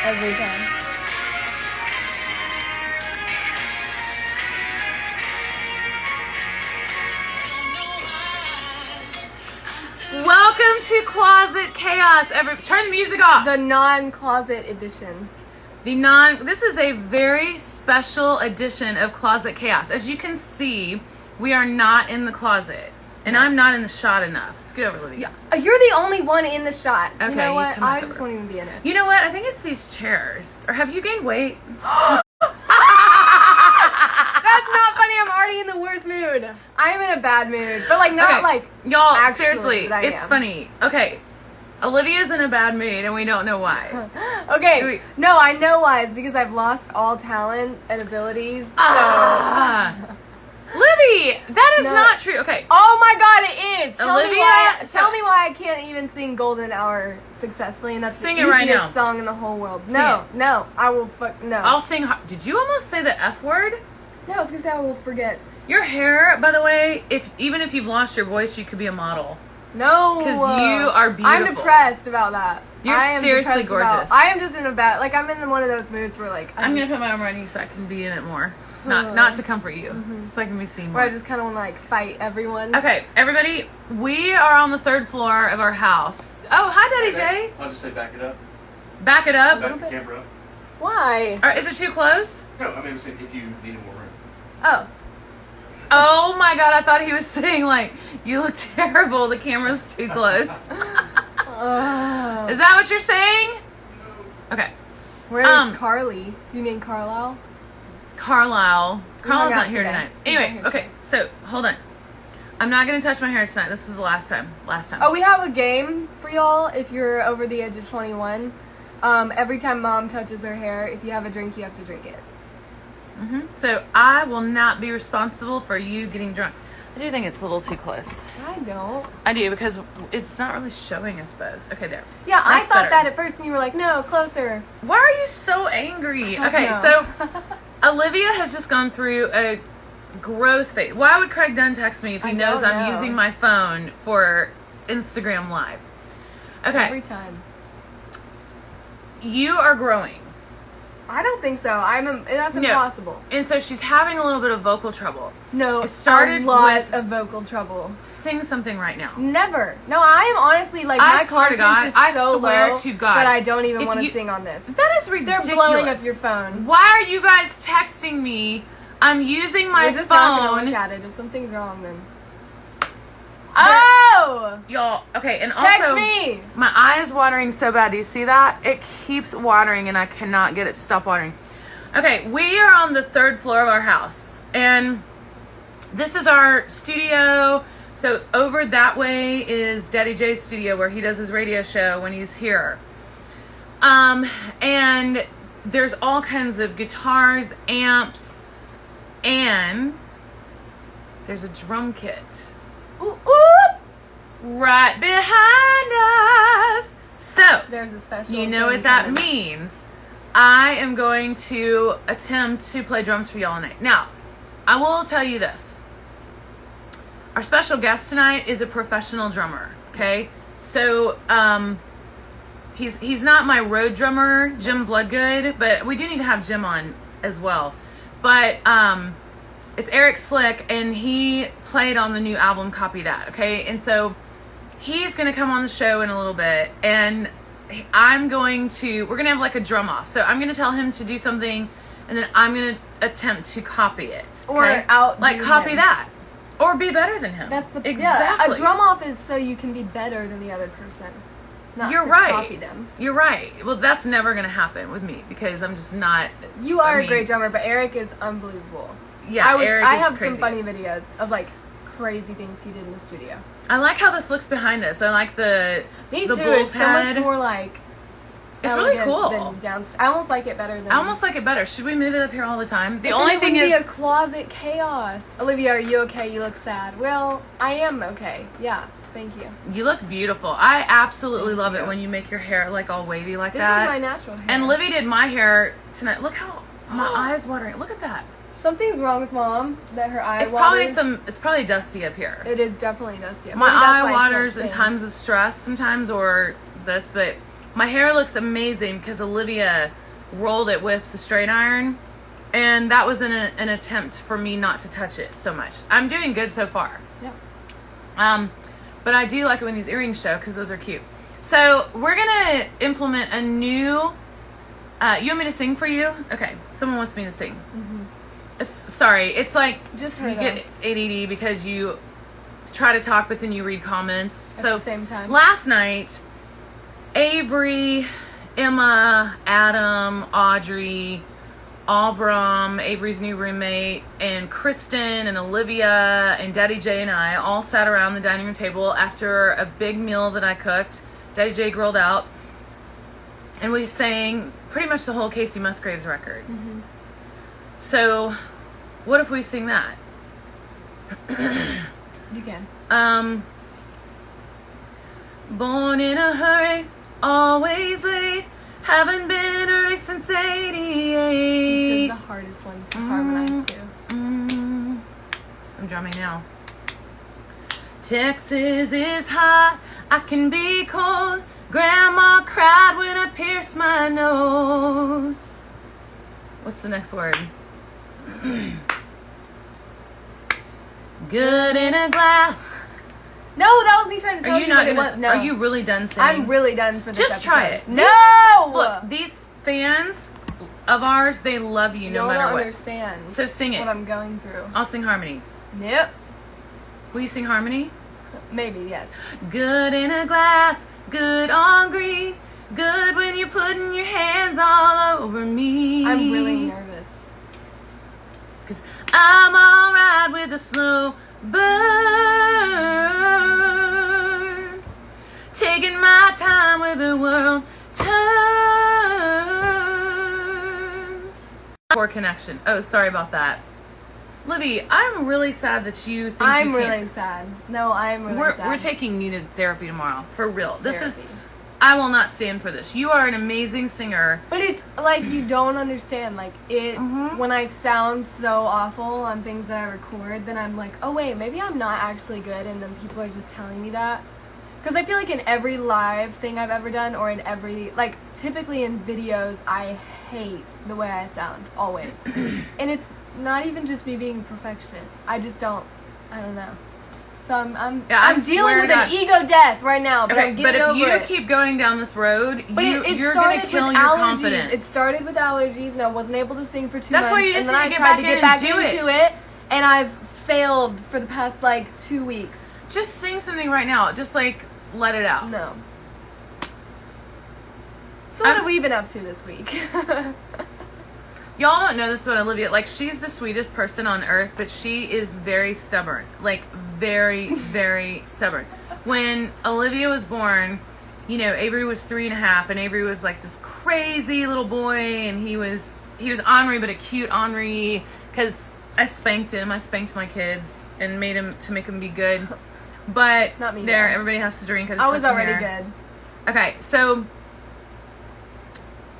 Every time. Welcome to Closet Chaos. Turn the music off. The non-closet edition. This is a very special edition of Closet Chaos. As you can see, we are not in the closet. And I'm not in the shot enough. Scoot over, Libby. Yeah, you're the only one in the shot. Okay, you know what? come I over. just won't even be in it. You know what? I think it's these chairs. Or have you gained weight? That's not funny. I'm already in the worst mood. I'm in a bad mood. But, like, not Okay, like... y'all, actually seriously, that I it's am. funny. Okay, Olivia's in a bad mood, and we don't know why. Okay. No, I know why. It's because I've lost all talent and abilities. So... Libby, that is No. not true. Okay. Oh my God, it is. Tell Olivia, me why I can't even sing "Golden Hour" successfully, and that's Sing the it right easiest now. song in the whole world. Sing No, it. no, I will no. I'll sing. Did you almost say the F word? No, I was gonna say I will forget. Your hair, by the way, even if you've lost your voice, you could be a model. No, 'Cause you are I'm beautiful. depressed about that. You're I am seriously depressed about- gorgeous. I am just in a bad. Like I'm in one of those moods where like I'm gonna put my arm around you so I can be in it more. Not to comfort you, so I can be seen more. where I just kind of want to like fight everyone. Okay, everybody, we are on the 3rd floor of our house. Oh, hi, Daddy J. I'll just say back it up. Back it up. Back the camera up. Why? Or is it too close? No, I mean, I'm saying if you need more room. Oh, Oh my God, I thought he was saying like, you look terrible, the camera's too close. Is that what you're saying? Okay. where is Carly? Do you mean Carlisle? Carlisle. Carlisle's out not here today. tonight. He's not Anyway, here okay, today. so hold on. I'm not gonna touch my hair tonight. This is the last time. Oh, we have a game for y'all if you're over the age of 21. Every time mom touches her hair, if you have a drink, you have to drink it. So I will not be responsible for you getting drunk. I do think it's a little too close. I don't. I do, because it's not really showing us both. Okay, there. Yeah, I That's thought better. that at first, and you were like, no, closer. Why are you so angry? Okay, know. so Olivia has just gone through a growth phase. Why would Craig Dunn text me if he I knows don't I'm know. using my phone for Instagram Live? Okay, Every time. you are growing. I don't think so. That's No. impossible. And so she's having a little bit of vocal trouble. No, It started a lot with- of vocal trouble. Sing something right now. Never. No, I am honestly like I my swear to confidence God, is I so swear low to God. that I don't even If want to you- sing on this. That is They're ridiculous. blowing up your phone. Why are you guys texting me? I'm using my We're just not gonna phone. look at it. If something's wrong, then. Oh! Y'all, okay, and Text also me! my eye is watering so bad. Do you see that? It keeps watering and I cannot get it to stop watering. Okay, we are on the 3rd floor of our house, and this is our studio. So over that way is Daddy J's studio where he does his radio show when he's here. And there's all kinds of guitars, amps, and there's a drum kit Ooh, ooh. right behind us. So, There's a special. you know thing what that coming. means. I am going to attempt to play drums for y'all tonight. Now, I will tell you this. Our special guest tonight is a professional drummer, okay? So, he's not my road drummer, Jim Bloodgood, but we do need to have Jim on as well. But it's Eric Slick, and he played on the new album Copy That, okay? And so he's going to come on the show in a little bit, and we're going to have like a drum off. So I'm going to tell him to do something, and then I'm going to attempt to copy it. Or okay? outdo like copy him. that. Or be better than him. That's the exactly. Yeah, a drum off is so you can be better than the other person. Not You're to right. Copy them. You're right. Well, that's never going to happen with me because I'm just not. You are I a mean, great drummer, but Eric is unbelievable. Yeah, Eric I is have crazy. some funny videos of like crazy things he did in the studio. I like how this looks behind us. I like the Me the too. bull's It's so much head. more like. It's really elegant cool. Than downstairs. I almost like it better than. I almost like it better. Should we move it up here all the time? The But only then it thing would is, be a closet chaos. Olivia, are you okay? You look sad. Well, I am okay. Yeah, thank you. you look beautiful. I absolutely Thank love you. it when you make your hair like all wavy like This that. is my natural hair. And Livy did my hair tonight. Look how my eye's watering. Look at that. Something's wrong with mom that her eye It's waters. It's probably dusty up here. It is definitely dusty. My Maybe that's eye why I can't waters in sing. times of stress sometimes, or this, but My hair looks amazing because Olivia rolled it with the straight iron, and that was an attempt for me not to touch it so much. I'm doing good so far. Yeah. But I do like it when these earrings show because those are cute. So we're gonna implement a new. You want me to sing for you? Okay, someone wants me to sing. Sorry, it's like Just her, you get ADD because you try to talk, but then you read comments. At the same time. Last night, Avery, Emma, Adam, Audrey, Avram, Avery's new roommate, and Kristen and Olivia and Daddy J and I all sat around the dining room table after a big meal that I cooked. Daddy J grilled out, and we sang pretty much the whole Casey Musgraves record. So, what if we sing that? You can. Born in a hurry, always late, haven't been a race since Which is 88. the hardest one to harmonize to. I'm drumming now. Texas is hot, I can be cold. Grandma cried when I pierced my nose. What's the next word? Good in a glass. No, that was me trying to tell Are you not what it gonna? was. No. Are you really done singing? I'm really done for this Just try episode. it. No! Look, these fans of ours, they love you no Y'all matter don't what. understand So sing it. what I'm going through. I'll sing harmony. Nope. Will you sing harmony? Maybe, yes. Good in a glass, good on green, good when you're putting your hands all over me. I'm really nervous. 'Cause I'm alright with a slow burn, taking my time with the world turns. Poor connection. Oh, sorry about that. Livy, I'm really sad that you think I'm you can't really sad. No, I'm really sad. We're taking needed therapy tomorrow. For real. This is Therapy. I will not stand for this. You are an amazing singer. But it's like you don't understand. Like it when I sound so awful on things that I record, then I'm like, oh wait, maybe I'm not actually good, and then people are just telling me that. Because I feel like in every live thing I've ever done, or in every like typically in videos, I hate the way I sound always, and it's not even just me being a perfectionist. I just don't. I don't know. So I'm dealing with an ego death right now, but I'm getting over it. But if you keep going down this road, you're going to kill your confidence. It started with allergies, and I wasn't able to sing for 2 That's months. why you just and then I need to tried to get get back back in and do into it, and I've failed for the past like 2 weeks. Just sing something right now. Just like let it out. No. So what have we been up to this week? Y'all don't know this about Olivia. Like, she's the sweetest person on earth, but she is very stubborn. Like, very, very stubborn. When Olivia was born, you know, Avery was 3.5, and Avery was like this crazy little boy, and he was ornery, but a cute ornery, because I spanked him. I spanked my kids and made him to make him be good. But Not me, there, though. everybody has to drink. I was already good. Okay, so,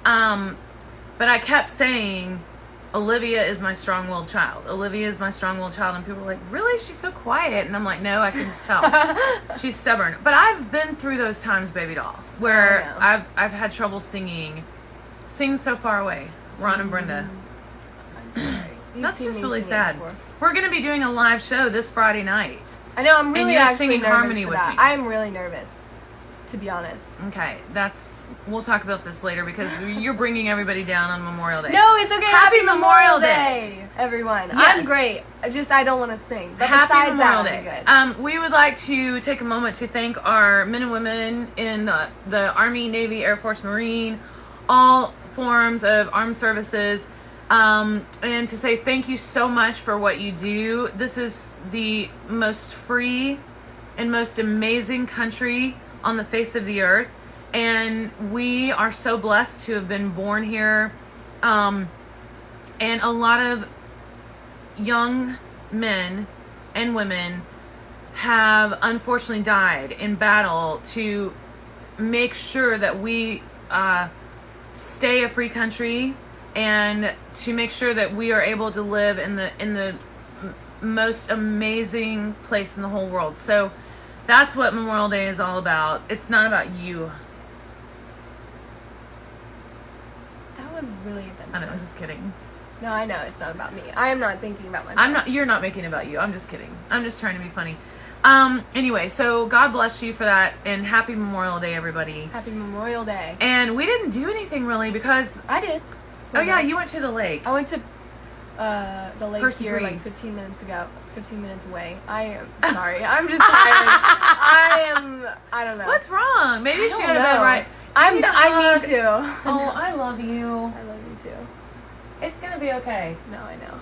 but I kept saying, Olivia is my strong-willed child. Olivia is my strong-willed child. And people were like, really? She's so quiet. And I'm like, no, I can just tell. She's stubborn. But I've been through those times, baby doll, where I've had trouble singing. Sing So Far Away, Ron and Brenda. I'm sorry. That's just really sad. We're going to be doing a live show this Friday night. I know, I'm really you're actually singing nervous harmony for with that. me. I'm really nervous, to be honest. Okay, we'll talk about this later because you're bringing everybody down on Memorial Day. No, it's okay. Happy Happy Memorial Memorial Day, everyone. Yes. I'm great. I don't want to sing. But Happy besides Memorial that, Day. I'm good. We would like to take a moment to thank our men and women in the Army, Navy, Air Force, Marine, all forms of armed services, and to say thank you so much for what you do. This is the most free and most amazing country on the face of the earth, and we are so blessed to have been born here. And a lot of young men and women have unfortunately died in battle to make sure that we stay a free country, and to make sure that we are able to live in the most amazing place in the whole world. So that's what Memorial Day is all about. It's not about you. was really offensive. I know, I'm just kidding. No, I know it's not about me. I am not thinking about myself. You're not making it about you. I'm just kidding. I'm just trying to be funny. Anyway, so God bless you for that, and happy Memorial Day, everybody. Happy Memorial Day. And we didn't do anything really because... I did. Oh yeah, you went to the lake. I went to the lake Percy here like Breeze. 15 minutes ago. 15 minutes away. I am sorry. I'm just tired. I don't know. What's wrong? Maybe I she don't had a bad know. ride. I hug. need to. Oh, I love you. I love you too. It's gonna be okay. No, I know.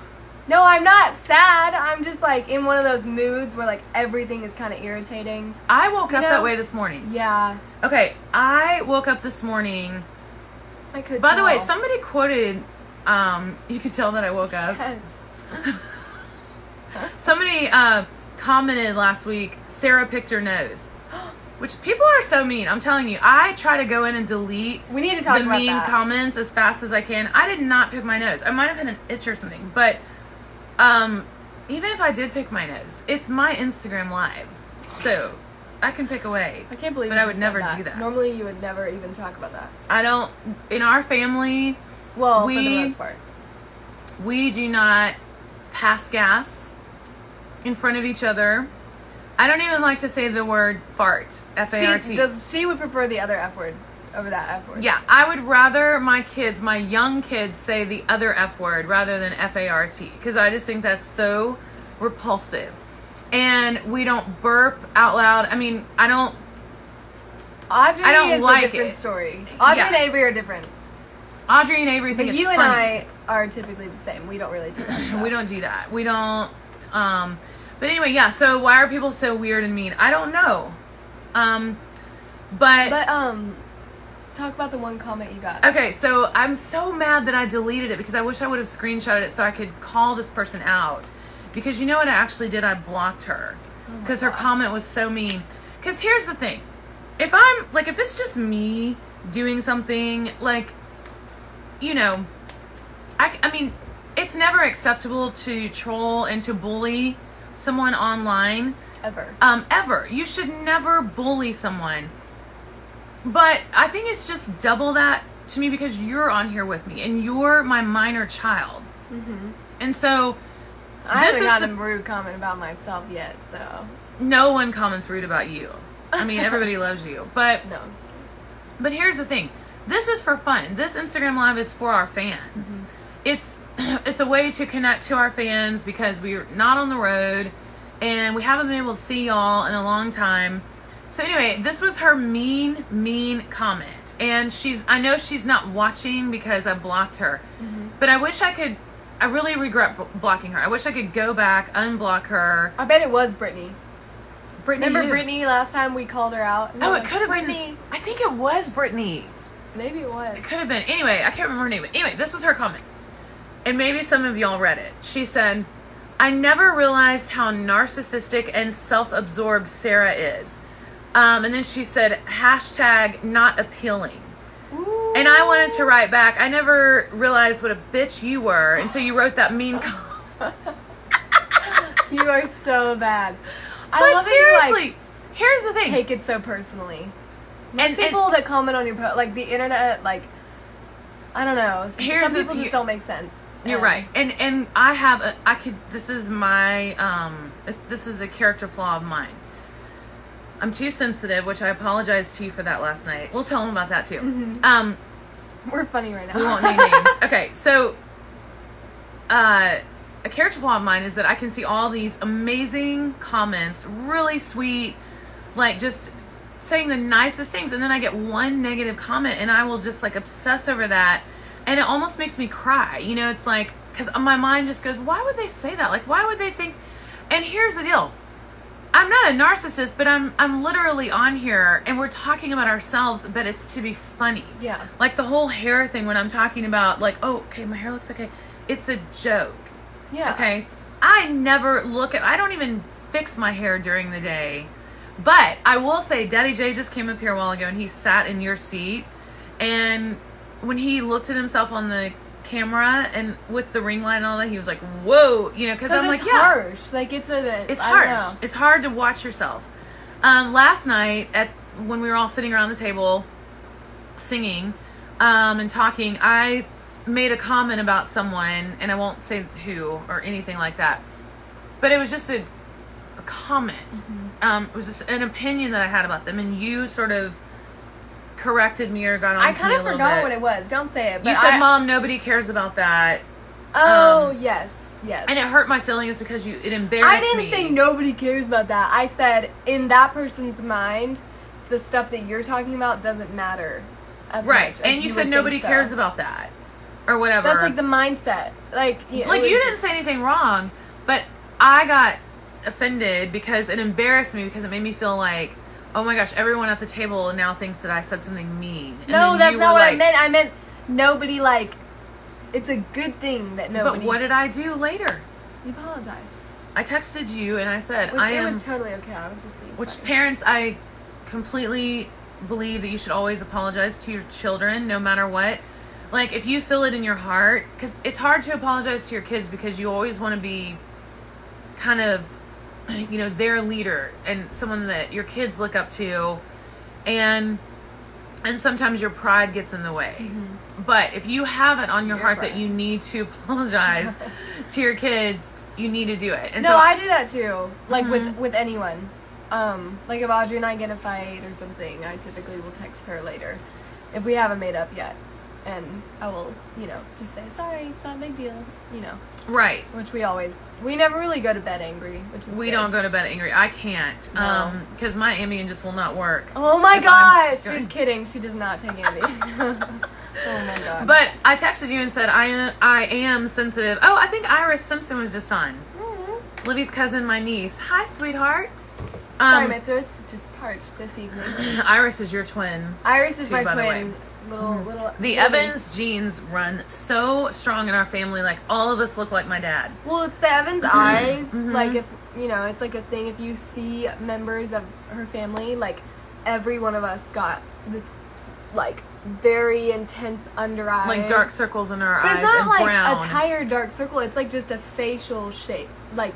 No, I'm not sad. I'm just like in one of those moods where like everything is kind of irritating. I woke up know? that way this morning. Yeah. Okay, I woke up this morning. I could By the way, tell. somebody quoted, you could tell that I woke up. Yes. Somebody commented last week, Sara picked her nose. Which people are so mean. I'm telling you, I try to go in and delete We need to talk the about mean that. comments as fast as I can. I did not pick my nose. I might have had an itch or something, but even if I did pick my nose, it's my Instagram live, so I can pick away. I can't believe. But you I would just never said do that. Normally, you would never even talk about that. I don't. In our family, Well, for the most part. we do not pass gas in front of each other. I don't even like to say the word fart. F-A-R-T. She would prefer the other F word over that F word. Yeah, I would rather my young kids, say the other F word rather than F-A-R-T, because I just think that's so repulsive. And we don't burp out loud. I mean, Audrey I don't is like a different it. Audrey and Yeah. Avery are different. Audrey and Avery think But it's you and funny. I are typically the same. We don't really do that stuff. We don't do that. We don't. But anyway, yeah. So why are people so weird and mean? I don't know. But talk about the one comment you got. okay. So I'm so mad that I deleted it because I wish I would have screenshotted it so I could call this person out. Because you know what I actually did? I blocked her because her comment was so mean. Because here's the thing: if it's just me doing something, like, you know, I mean, it's never acceptable to troll and to bully someone online. Ever. You should never bully someone. But I think it's just double that to me because you're on here with me and you're my minor child. Mm-hmm. And so I haven't gotten a rude comment about myself yet, so. No one comments rude about you. I mean, everybody loves you. But No, I'm just kidding. But here's the thing. This is for fun. This Instagram Live is for our fans. Mm-hmm. It's a way to connect to our fans because we're not on the road and we haven't been able to see y'all in a long time. So anyway, this was her mean comment. And I know she's not watching because I blocked her. Mm-hmm. But I really regret blocking her. I wish I could go back, unblock her. I bet it was Brittany. Remember who? Brittany last time we called her out? Oh, it could have been. I think it was Brittany. Maybe it was. It could have been. Anyway, I can't remember her name. But anyway, this was her comment. And maybe some of y'all read it. She said, I never realized how narcissistic and self-absorbed Sara is. And then she said, # not appealing. Ooh. And I wanted to write back, I never realized what a bitch you were until you wrote that mean comment. You are so bad. But love seriously, that you, here's the thing. take it so personally. Most people that comment on your post, like the internet, like, I don't know. Some people just don't make sense. You're right. And this is my, this is a character flaw of mine. I'm too sensitive, which I apologize to you for that last night. We'll tell them about that too. Mm-hmm. We're funny right now. We won't name names. Okay, so a character flaw of mine is that I can see all these amazing comments, really sweet, like just saying the nicest things, and then I get one negative comment and I will just like obsess over that, and it almost makes me cry. You know, it's like, because my mind just goes, why would they say that? Like, why would they think? And here's the deal. I'm not a narcissist, but I'm literally on here and we're talking about ourselves, but it's to be funny. Yeah. Like the whole hair thing when I'm talking about like, oh, okay, my hair looks okay. It's a joke. Yeah. Okay. I don't even fix my hair during the day. But I will say Daddy J just came up here a while ago and he sat in your seat, and when he looked at himself on the camera and with the ring light and all that, he was like, whoa, you know, because I'm like, yeah, harsh. Like it's harsh. Know. It's hard to watch yourself. Last night when we were all sitting around the table singing and talking, I made a comment about someone, and I won't say who or anything like that, but it was just a comment. It was just an opinion that I had about them, and you sort of corrected me or got on to me a little bit. I kind of forgot what it was. Don't say it. But you said, Mom, nobody cares about that. Oh, yes. And it hurt my feelings because it embarrassed me. I didn't say nobody cares about that. I said, in that person's mind, the stuff that you're talking about doesn't matter as much as and you said nobody cares about that. Or whatever. That's like the mindset. Like you didn't say anything wrong, but I got offended because it embarrassed me, because it made me feel like, oh my gosh, everyone at the table now thinks that I said something mean. No, that's not what I meant. I meant nobody, like, it's a good thing that nobody... But what did I do later? You apologized. I texted you and I said, it was totally okay. I was just being funny. Parents, I completely believe that you should always apologize to your children, no matter what. Like, if you feel it in your heart, because it's hard to apologize to your kids because you always want to be kind of, their leader and someone that your kids look up to, and sometimes your pride gets in the way. Mm-hmm. But if you have it on your heart that you need to apologize to your kids, you need to do it. And so I do that too. Like with anyone. Like if Audrey and I get in a fight or something, I typically will text her later if we haven't made up yet. And I will, just say, sorry, it's not a big deal, Right. Which we never really go to bed angry, which is We don't go to bed angry. I can't. Because my Ambien just will not work. Oh my gosh! She's kidding. She does not take Ambien. Oh my god. But I texted you and said, I am sensitive. Oh, I think Iris Simpson was just on. Mm-hmm. Libby's cousin, my niece. Hi, sweetheart. Sorry, my throat's just parched this evening. Iris is your twin. Iris is my twin. Little the Evans genes run so strong in our family. Like, all of us look like my dad. Well, it's the Evans eyes. Mm-hmm. Like, if it's like a thing. If you see members of her family, like, every one of us got this, like, very intense under eye, like dark circles in our eyes. But it's not and like brown. a tired dark circle. It's like just a facial shape. Like,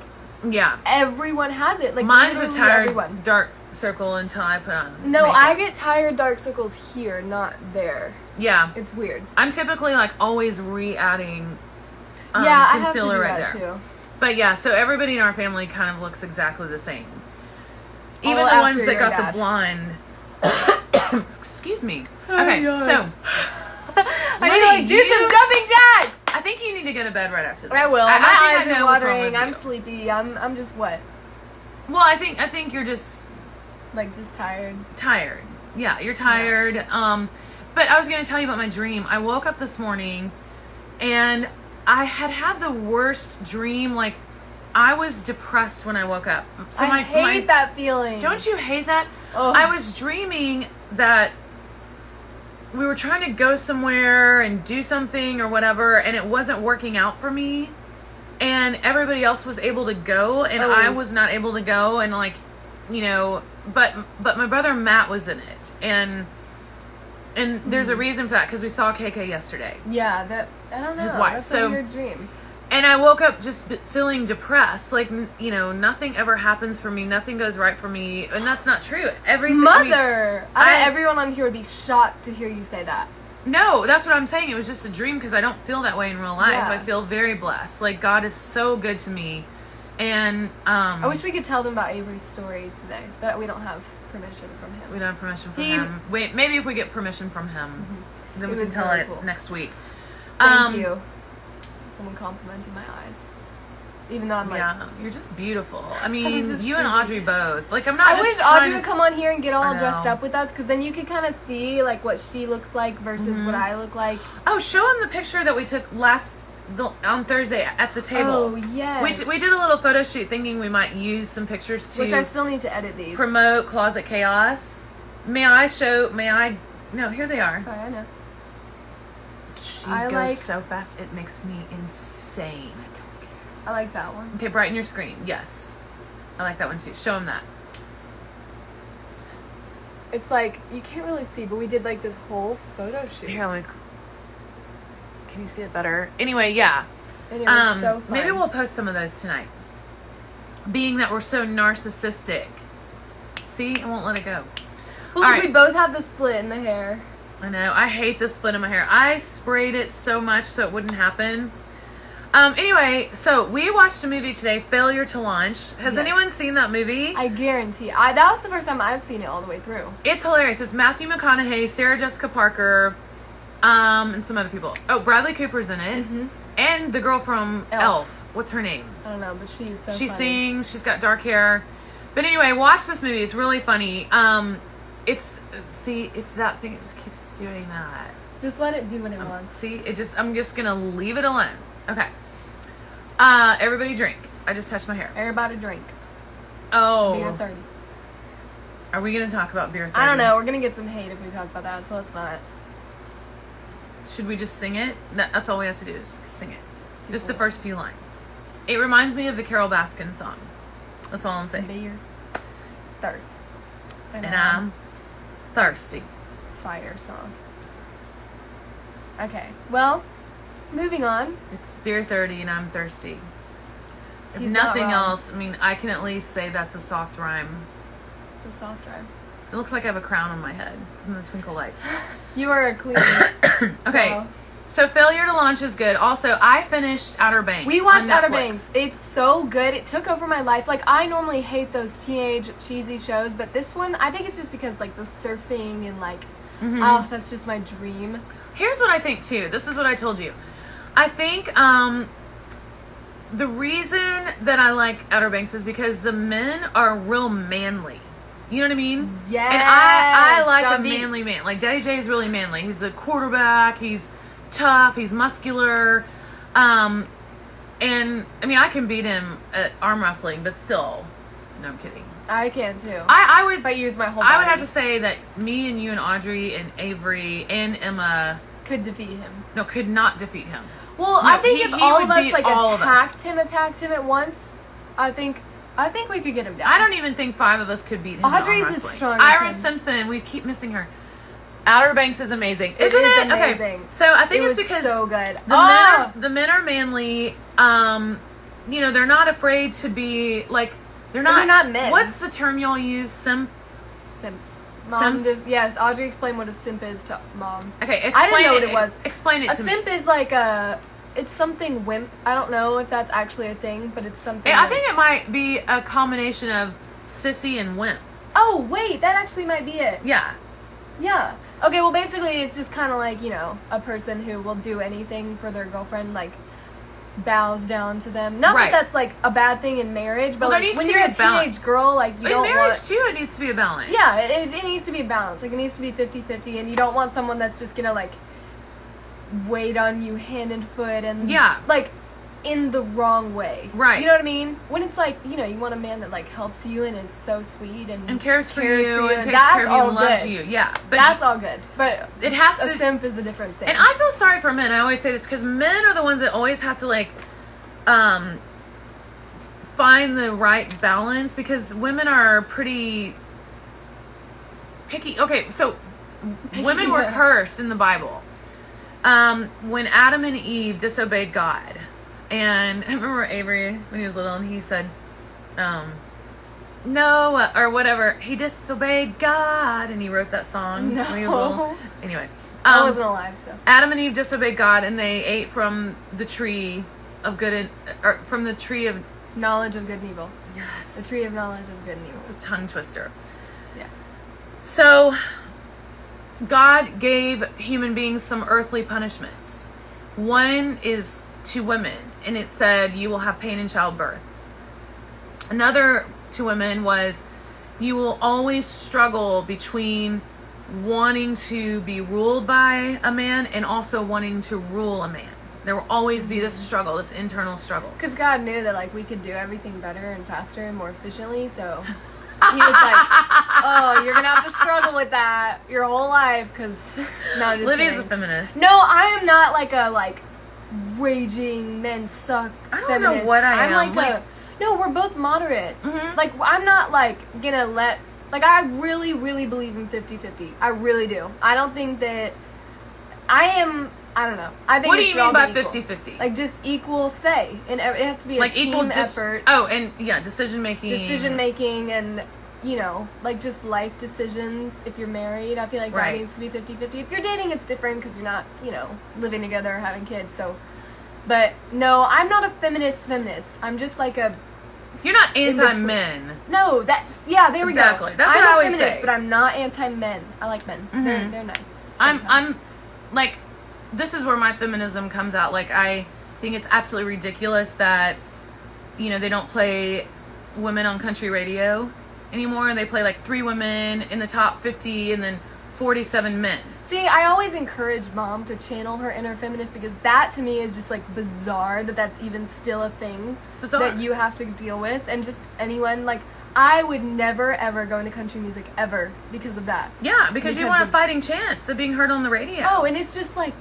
yeah, everyone has it. Like, mine's a tired dark circle until I put on No, makeup. I get tired dark circles here, not there. Yeah, it's weird. I'm typically like always re-adding I have to do concealer right that there too. But yeah, so everybody in our family kind of looks exactly the same. Even All the ones after that your got dad. the blonde. Excuse me. Okay, so I need to like do some jumping jacks. I think you need to go to bed right after this. I will. I My eyes think I are know what's wrong watering. with I'm you. sleepy. I'm just what? Well, I think you're just just tired. Tired. Yeah, you're tired. Yeah. But I was going to tell you about my dream. I woke up this morning and I had the worst dream. Like, I was depressed when I woke up. So I hate that feeling. Don't you hate that? Oh. I was dreaming that we were trying to go somewhere and do something or whatever, and it wasn't working out for me. And everybody else was able to go, and I was not able to go. And but my brother Matt was in it, and there's a reason for that, because we saw KK yesterday. Yeah, I don't know. His wife. That's So a weird dream. And I woke up just feeling depressed. Like, nothing ever happens for me. Nothing goes right for me. And that's not true. Everything. Mother! I bet everyone on here would be shocked to hear you say that. No, that's what I'm saying. It was just a dream, because I don't feel that way in real life. Yeah. I feel very blessed. Like, God is so good to me. And I wish we could tell them about Avery's story today, but we don't have permission from him. We don't have permission from him. Wait, maybe if we get permission from him, then we can tell it next week. Thank you. Someone complimented my eyes. Even though I'm you're just beautiful. I mean, you and Audrey both. Like, I'm not. I wish Audrey would come on here and get all dressed up with us, because then you could kind of see like what she looks like versus what I look like. Oh, show him the picture that we took on Thursday at the table. Oh yes. We did a little photo shoot, thinking we might use some pictures to. Which I still need to edit these. Promote Closet Chaos. No, here they are. Sorry, I know. She goes so fast, it makes me insane. I like that one. Okay, brighten your screen. Yes. I like that one too. Show him that. It's like, you can't really see, but we did like this whole photo shoot. Here, can you see it better? Anyway, yeah. And it was so fun. Maybe we'll post some of those tonight. Being that we're so narcissistic. See? I won't let it go. Well, look, we both have the split in the hair. I know. I hate the split in my hair. I sprayed it so much so it wouldn't happen. Anyway, so we watched a movie today, Failure to Launch. Has anyone seen that movie? I guarantee. That was the first time I've seen it all the way through. It's hilarious. It's Matthew McConaughey, Sarah Jessica Parker, and some other people. Oh, Bradley Cooper's in it. Mm-hmm. And the girl from Elf. What's her name? I don't know, but she's so She funny. sings. She's got dark hair. But anyway, watch this movie. It's really funny. It's that thing. It just keeps doing that. Just let it do what it wants. See, I'm just gonna leave it alone. Okay. Everybody drink. I just touched my hair. Everybody drink. Oh. Beer 30. Are we gonna talk about beer 30? I don't know. We're gonna get some hate if we talk about that, so let's not. Should we just sing it? That's all we have to do is just sing it. Just the first few lines. It reminds me of the Carol Baskin song. That's all I'm saying. Beer 30. And I'm thirsty. Fire song. Okay. Well, moving on. It's beer 30 and I'm thirsty. If He's not nothing wrong. else, I mean, I can at least say that's a soft rhyme. It's a soft rhyme. It looks like I have a crown on my head from the twinkle lights. You are a queen. Okay, so Failure to Launch is good. Also, I finished Outer Banks. We watched on Outer Netflix. Banks. It's so good. It took over my life. Like, I normally hate those teenage cheesy shows, but this one, I think it's just because, like, the surfing and, like, oh, that's just my dream. Here's what I think, too. This is what I told you. I think the reason that I like Outer Banks is because the men are real manly. You know what I mean? Yes. And I like John a B. manly man. Like, Daddy J is really manly. He's a quarterback. He's tough. He's muscular. And, I mean, I can beat him at arm wrestling, but still. No, I'm kidding. I can, too. I would... if I use my whole body. I would have to say that me and you and Audrey and Avery and Emma... could defeat him. No, could not defeat him. Well, No, I think he if all would of us, beat like, all of us. attacked him at once, I think we could get him down. I don't even think 5 of us could beat him. Audrey's in arm as wrestling. strong as Iris him. Simpson, we keep missing her. Outer Banks is amazing, It isn't is it? Okay, amazing. so I think It it's was because so good. the men are manly. You know, they're not afraid to be like they're not men. What's the term y'all use? Simps. Simps? Yes, Audrey explained what a simp is to Mom. Okay, explain I didn't know what it was. Explain it A to me. simp is like it's something wimp. I don't know if that's actually a thing, but it's something. I like- think it might be a combination of sissy and wimp. Oh wait, that actually might be it. Yeah. Yeah. Okay. Well, basically, it's just kind of like, you know, a person who will do anything for their girlfriend, like bows down to them. Not Right. that that's like a bad thing in marriage, but Well, there like needs when to you're be a a balance. teenage girl, like you In don't marriage want. too, it needs to be a balance. Yeah, it needs to be a balance. Like, it needs to be 50-50, and you don't want someone that's just gonna, like, wait on you hand and foot and, Yeah. like, in the wrong way. Right. You know what I mean? When it's like, you know, you want a man that, like, helps you and is so sweet and cares for you and takes that's care of you all and loves good. you. Yeah. But That's all good. But it has a to. simp is a different thing. And I feel sorry for men. I always say this because men are the ones that always have to like find the right balance because women are pretty picky. Okay, so women were cursed in the Bible. When Adam and Eve disobeyed God. And I remember Avery when he was little and he said, no, or whatever. He disobeyed God, and he wrote that song when he was little. No. Anyway, I wasn't alive, so. Adam and Eve disobeyed God, and they ate from the tree of good and or from the tree of Knowledge of good and evil. yes, The tree of knowledge of good and evil. it's a tongue twister. Yeah. So, God gave human beings some earthly punishments. One is to women, and it said, you will have pain in childbirth. Another to women was, you will always struggle between wanting to be ruled by a man and also wanting to rule a man. There will always be this struggle, this internal struggle. Because God knew that, like, we could do everything better and faster and more efficiently, so he was like, oh, you're going to have to struggle with that your whole life, because... No, just Livy's a kidding. feminist. No, I am not, like, a, like, raging men suck I don't feminist. know what I I'm am. like a... No, we're both moderates. Mhm. Like, I'm not, like, gonna let... Like, I really, really believe in 50-50. I really do. I don't think that... I am... I don't know. I think What it do you should mean all by be equal. 50-50? Like, just equal say. And it has to be a Like team equal effort. Oh, and yeah, decision making. Decision making and you know, like just life decisions. If you're married, I feel like Right. that needs to be 50-50. If you're dating, it's different because you're not, you know, living together or having kids. So, but no, I'm not a feminist. I'm just like a, You're not in anti-men. no, that's, yeah, there we Exactly. go. That's I'm what I a always feminist, say. but I'm not anti-men. I like men. Mhm. They're nice. I'm sometimes. like, this is where my feminism comes out. Like, I think it's absolutely ridiculous that, you know, they don't play women on country radio anymore. They play like 3 women in the top 50 and then 47 men. See, I always encourage mom to channel her inner feminist because that to me is just like bizarre that that's even still a thing It's bizarre. that you have to deal with. And just anyone, like, I would never ever go into country music ever because of that. Yeah, because you Because want a of- fighting chance of being heard on the radio. Oh, and it's just like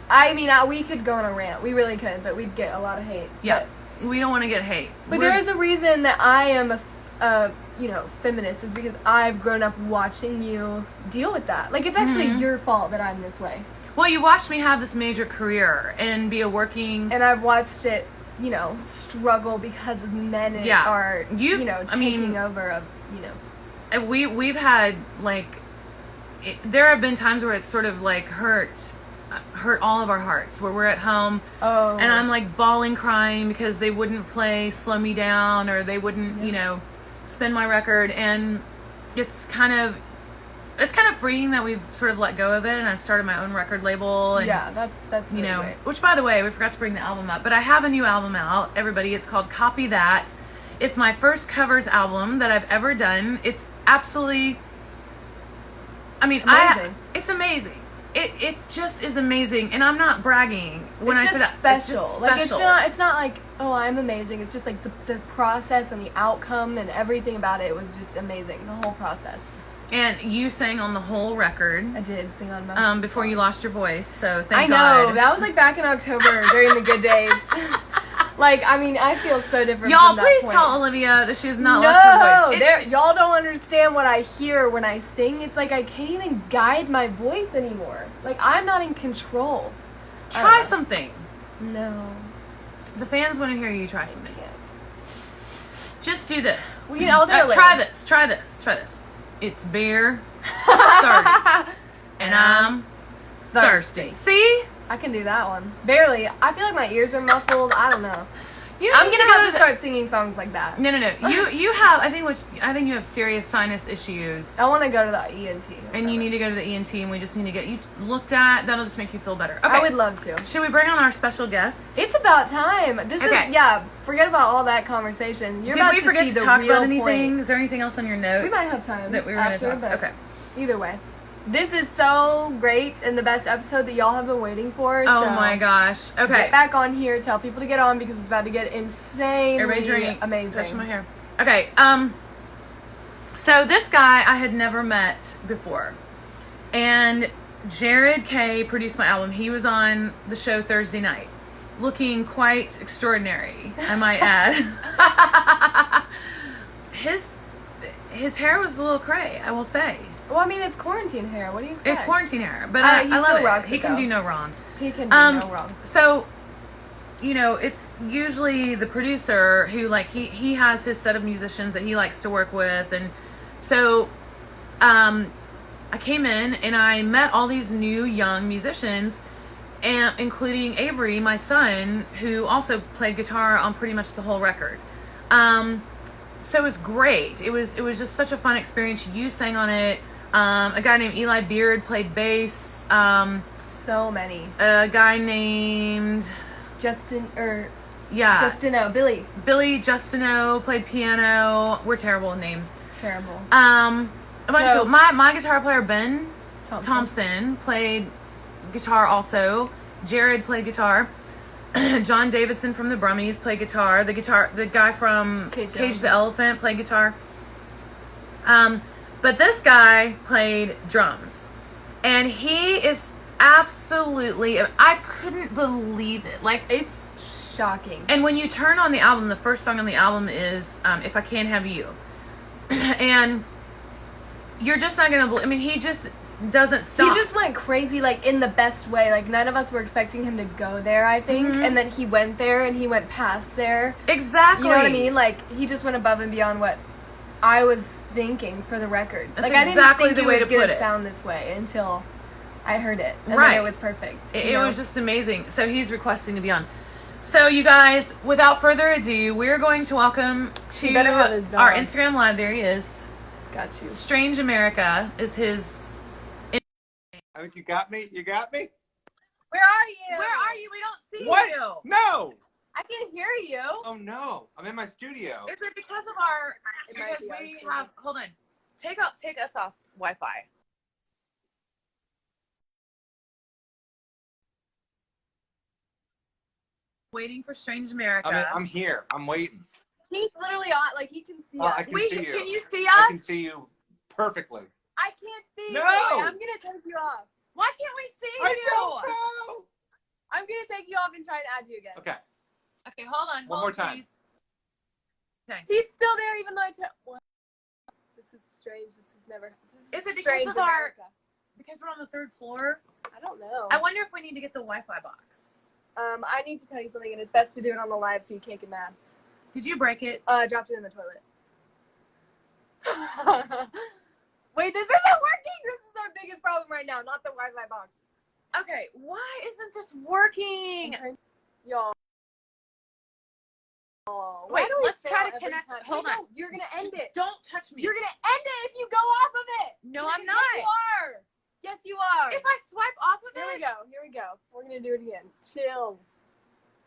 I mean, we could go on a rant. We really could, but we'd get a lot of hate. Yeah. We don't want to get hate. But We're- there is a reason that I am a you know, feminist is because I've grown up watching you deal with that. Like, it's actually your fault that I'm this way. Well, you watched me have this major career and be a working... And I've watched it, you know, struggle because of men Yeah. are, You've- you know, I mean- taking over of, you know. And we've had, like... there have been times where it's sort of, like, hurt all of our hearts, where we're at home Oh. and I'm, like, bawling, crying because they wouldn't play Slow Me Down or they wouldn't, you know, spin my record. And it's kind of freeing that we've sort of let go of it, and I've started my own record label. And, Yeah, that's you really know, great. which, by the way, we forgot to bring the album up, but I have a new album out, everybody. It's called Copy That. It's my first covers album that I've ever done. It's absolutely, I mean, Amazing. it's amazing. It just is amazing, and I'm not bragging when It's I say just that. special. It's just Like, special. it's not like, oh, I'm amazing. It's just like the process and the outcome and everything about it was just amazing. The whole process. And you sang on the whole record I did sing on most before you songs. lost your voice, so thank I know. God. That was like back in October during the good days. Like, I mean, I feel so different Y'all, from that please point. tell Olivia that she has not lost her voice. It's- Y'all don't understand what I hear when I sing. It's like I can't even guide my voice anymore. Like, I'm not in control. I don't Try know. something. No. The fans want to hear you try something. Just do this. I'll do it later. Try this. It's beer 30. And I'm thirsty. See? I can do that one. Barely. I feel like my ears are muffled. I don't know. You I'm need gonna have to the- start singing songs like that. No. You have, I think you have serious sinus issues. I want to go to the ENT. And you need to go to the ENT, and we just need to get you looked at. That'll just make you feel better. Okay. I would love to. Should we bring on our special guests? It's about time. This Okay. is, yeah, forget about all that conversation. You're Did about we to forget see to the talk real about anything? point. Is there anything else on your notes? We might have time that we were after, going to talk. but Okay. either way. This is so great and the best episode that y'all have been waiting for. Oh so my gosh. Okay. Get back on here. Tell people to get on because it's about to get insanely Everybody drink. amazing. Touching my hair. Okay. So this guy I had never met before, and Jared K produced my album. He was on the show Thursday night, looking quite extraordinary, I might add. His hair was a little cray, I will say. Well, I mean, it's quarantine hair. What do you expect? It's quarantine hair, but He I love still it. rocks He it, can though. do no wrong. He can do no wrong. So, you know, it's usually the producer who, like, he has his set of musicians that he likes to work with. And so, I came in and I met all these new young musicians, and including Avery, my son, who also played guitar on pretty much the whole record. So it was great. It was just such a fun experience. You sang on it. A guy named Eli Beard played bass. So many. A guy named Billy. Billy Justino played piano. We're terrible with names. Terrible. A bunch of people. My guitar player Ben Thompson played guitar also. Jared played guitar. John Davidson from the Brummies played guitar. The guy from Cage the Elephant played guitar. But this guy played drums. And he is absolutely, I couldn't believe it. Like, It's shocking. and when you turn on the album, the first song on the album is If I Can't Have You. And you're just not going to believe, I mean, he just doesn't stop. He just went crazy, like, in the best way. Like, none of us were expecting him to go there, I think. Mm-hmm. And then he went there, and he went past there. Exactly. You know what I mean? Like, he just went above and beyond what I was thinking, for the record. That's like, exactly I didn't think the way it to was going put to it. sound this way until I heard it. And Right. then it was perfect. It was just amazing. So he's requesting to be on. So you guys, without further ado, we're going to welcome to better have his dog. our Instagram live. There he is. Got you. Strange America is his. I think you got me. You got me? Where are you? Where are you? We don't see What? you. No! I can hear you. Oh no! I'm in my studio. Is it because of our? It might Because be we our have. Hold on. Take us off Wi-Fi. Waiting for Strange America. I'm here. I'm waiting. He's literally on, like, he can see us. I can see you. Can you see I us? can see you perfectly. I can't see No! you. Wait, I'm going to take you off. Why can't we see I you? don't know. I'm going to take you off and try and add you again. Okay. Okay, hold on. One hold more time. Please. Okay. He's still there even though what? This is strange. This is Is it because strange of our- America. Because we're on the 3rd floor. I don't know. I wonder if we need to get the Wi-Fi box. I need to tell you something, and it's best to do it on the live so you can't get mad. Did you break it? I dropped it in the toilet. Wait, this isn't working! This is our biggest problem right now, not the Wi-Fi box. Okay, why isn't this working? Y'all. Wait, let's try to connect. Hold on. You're gonna end it. Don't touch me. You're gonna end it if you go off of it. No, I'm Yes, not. you are. Yes, you are. If I swipe off of Here it. we go. Here we go. We're gonna do it again. Chill.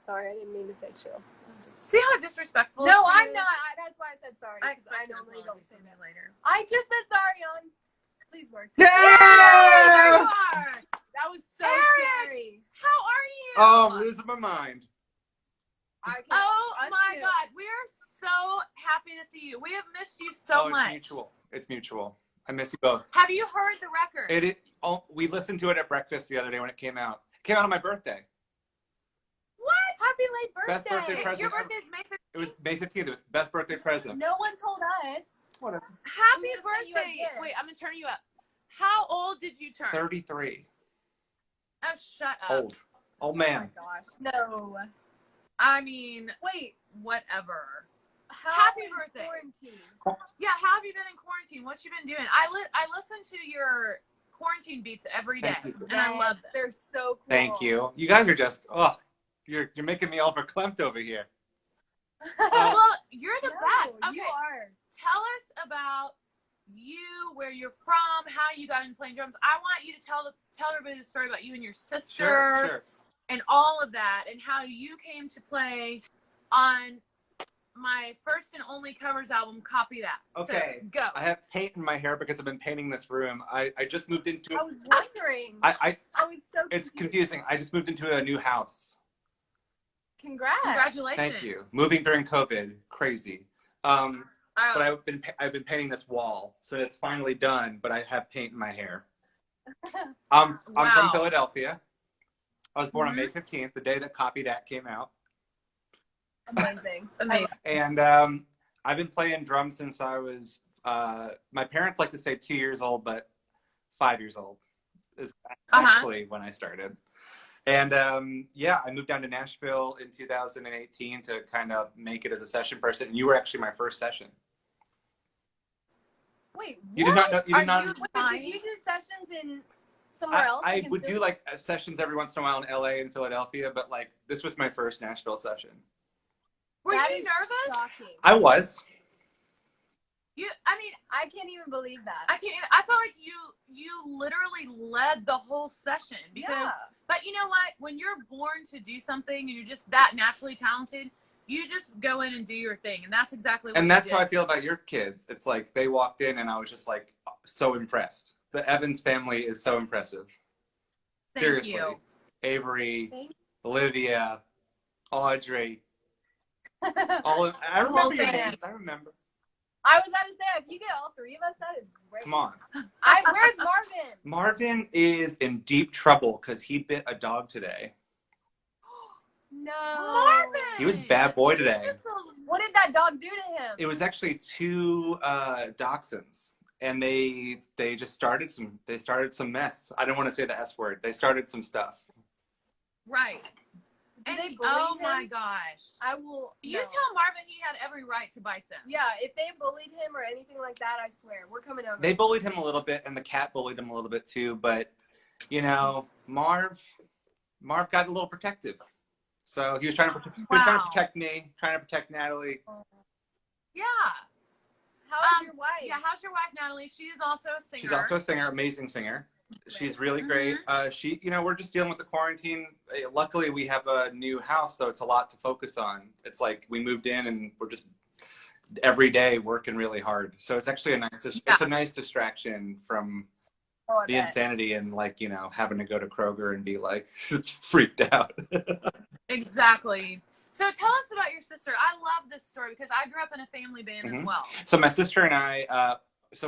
Sorry, I didn't mean to say chill. See how disrespectful No, she I'm is? not. That's why I said sorry. I 'Cause I expect normally don't say that. later. I just said sorry on. Please work. Yeah! There you are. That was so Eric! scary. How are you? Oh, I'm losing my mind. I can't- Oh us my too. God, we are so happy to see you. We have missed you so It's much. mutual. It's mutual. I miss you both. Have you heard the record? We listened to it at breakfast the other day when it came out. It came out on my birthday. What? Happy late birthday. Best birthday present. Your birthday is May 15th. It was May 15th. It was the best birthday present. No one told us. Whatever. Happy We gonna set you a birthday. gift. Wait, I'm going to turn you up. How old did you turn? 33. Oh, shut up. Old. Old Oh my man. gosh. No. I mean, Wait. whatever. How Happy is birthday. quarantine? Yeah, how have you been in quarantine? What you been doing? I listen to your quarantine beats every day, Thank you. and I love them. They're so cool. Thank you. You guys are just, you're making me all verklempt over here. Well, you're the best. Okay, You are. tell us about you, where you're from, how you got into playing drums. I want you to tell everybody the story about you and your sister, Sure. and all of that, and how you came to play on my first and only covers album. Copy that. Okay. So, go. I have paint in my hair because I've been painting this room. I just moved into I was wondering. I I was so it's confused. confusing. I just moved into a new house. Congrats. Congratulations. Thank you. Moving during COVID, crazy. But Oh, I've been painting this wall, so it's finally done. But I have paint in my hair. I'm from Wow. Philadelphia. I was born on Mhm. May 15th, the day that Copy That came out, Amazing. amazing. and I've been playing drums since I was. My parents like to say 2 years old, but 5 years old is actually when I started. And I moved down to Nashville in 2018 to kind of make it as a session person. And you were actually my first session. Wait, You did not know. You Are did not. you- Wait, did you do sessions in somewhere else? I like in would do Philly? like sessions every once in a while in LA and Philadelphia, but like this was my first Nashville session. Were That you is nervous? Shocking. I was. I can't even believe that. I can't. I felt like you literally led the whole session because. Yeah. But you know what? When you're born to do something and you're just that naturally talented, you just go in and do your thing, and that's exactly what. And you that's did. how I feel about your kids. It's like they walked in and I was just like so impressed. The Evans family is so impressive. Thank Seriously. you. Avery, Thank Olivia, Audrey, I all of I remember your family. names. I remember. was about to say, if you get all three of us, that is great. Come on. Where's Marvin? Marvin is in deep trouble because he bit a dog today. No. Marvin. He was a bad boy today. He's just a- What did that dog do to him? It was actually two dachshunds, and they just started some mess. I don't want to say the S word. They started some stuff. Right. Do they bully oh him? my gosh. I will. You no. tell Marvin he had every right to bite them. Yeah, if they bullied him or anything like that, I swear, we're coming over. They bullied him a little bit, and the cat bullied him a little bit too. But you know, Marv got a little protective. So he was trying to protect me, trying to protect Natalie. Yeah. How's your wife? Yeah, how's your wife, Natalie? She is also a singer. She's also a singer, amazing singer. She's really great. She, you know, we're just dealing with the quarantine. Luckily, we have a new house, so it's a lot to focus on. It's like we moved in and we're just every day working really hard. So it's actually it's a nice distraction from the insanity and like, you know, having to go to Kroger and be like freaked out. Exactly. So tell us about your sister. I love this story because I grew up in a family band as well. So my sister and I,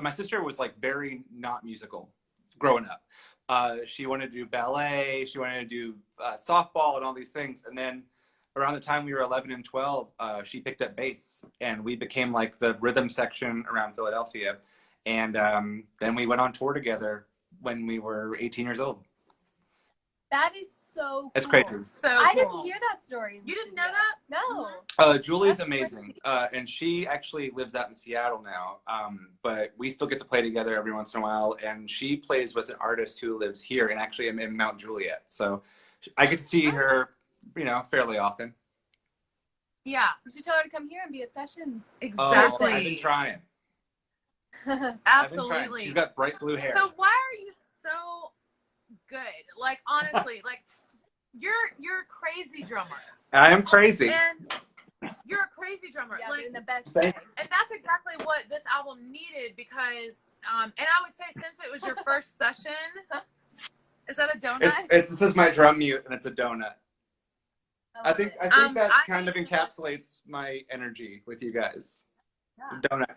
my sister was like very not musical growing up. She wanted to do ballet. She wanted to do softball and all these things. And then around the time we were 11 and 12, she picked up bass and we became like the rhythm section around Philadelphia. And then we went on tour together when we were 18 years old. That is so cool. It's crazy. So I didn't hear that story. You didn't know that? No. Julie's amazing. And she actually lives out in Seattle now. But we still get to play together every once in a while. And she plays with an artist who lives here and actually in Mount Juliet. So I get to see her, you know, fairly often. Yeah. You should tell her to come here and be a session. Exactly. Oh, I've been trying. Absolutely. She's got bright blue hair. So why are you so good? Like, honestly, like, you're a crazy drummer. I am crazy. And you're a crazy drummer. Yeah, like, in the best way. And that's exactly what this album needed because, and I would say since it was your first session, is that a donut? This is my drum mute and it's a donut. I think that kind of encapsulates my energy with you guys. Yeah. Donut.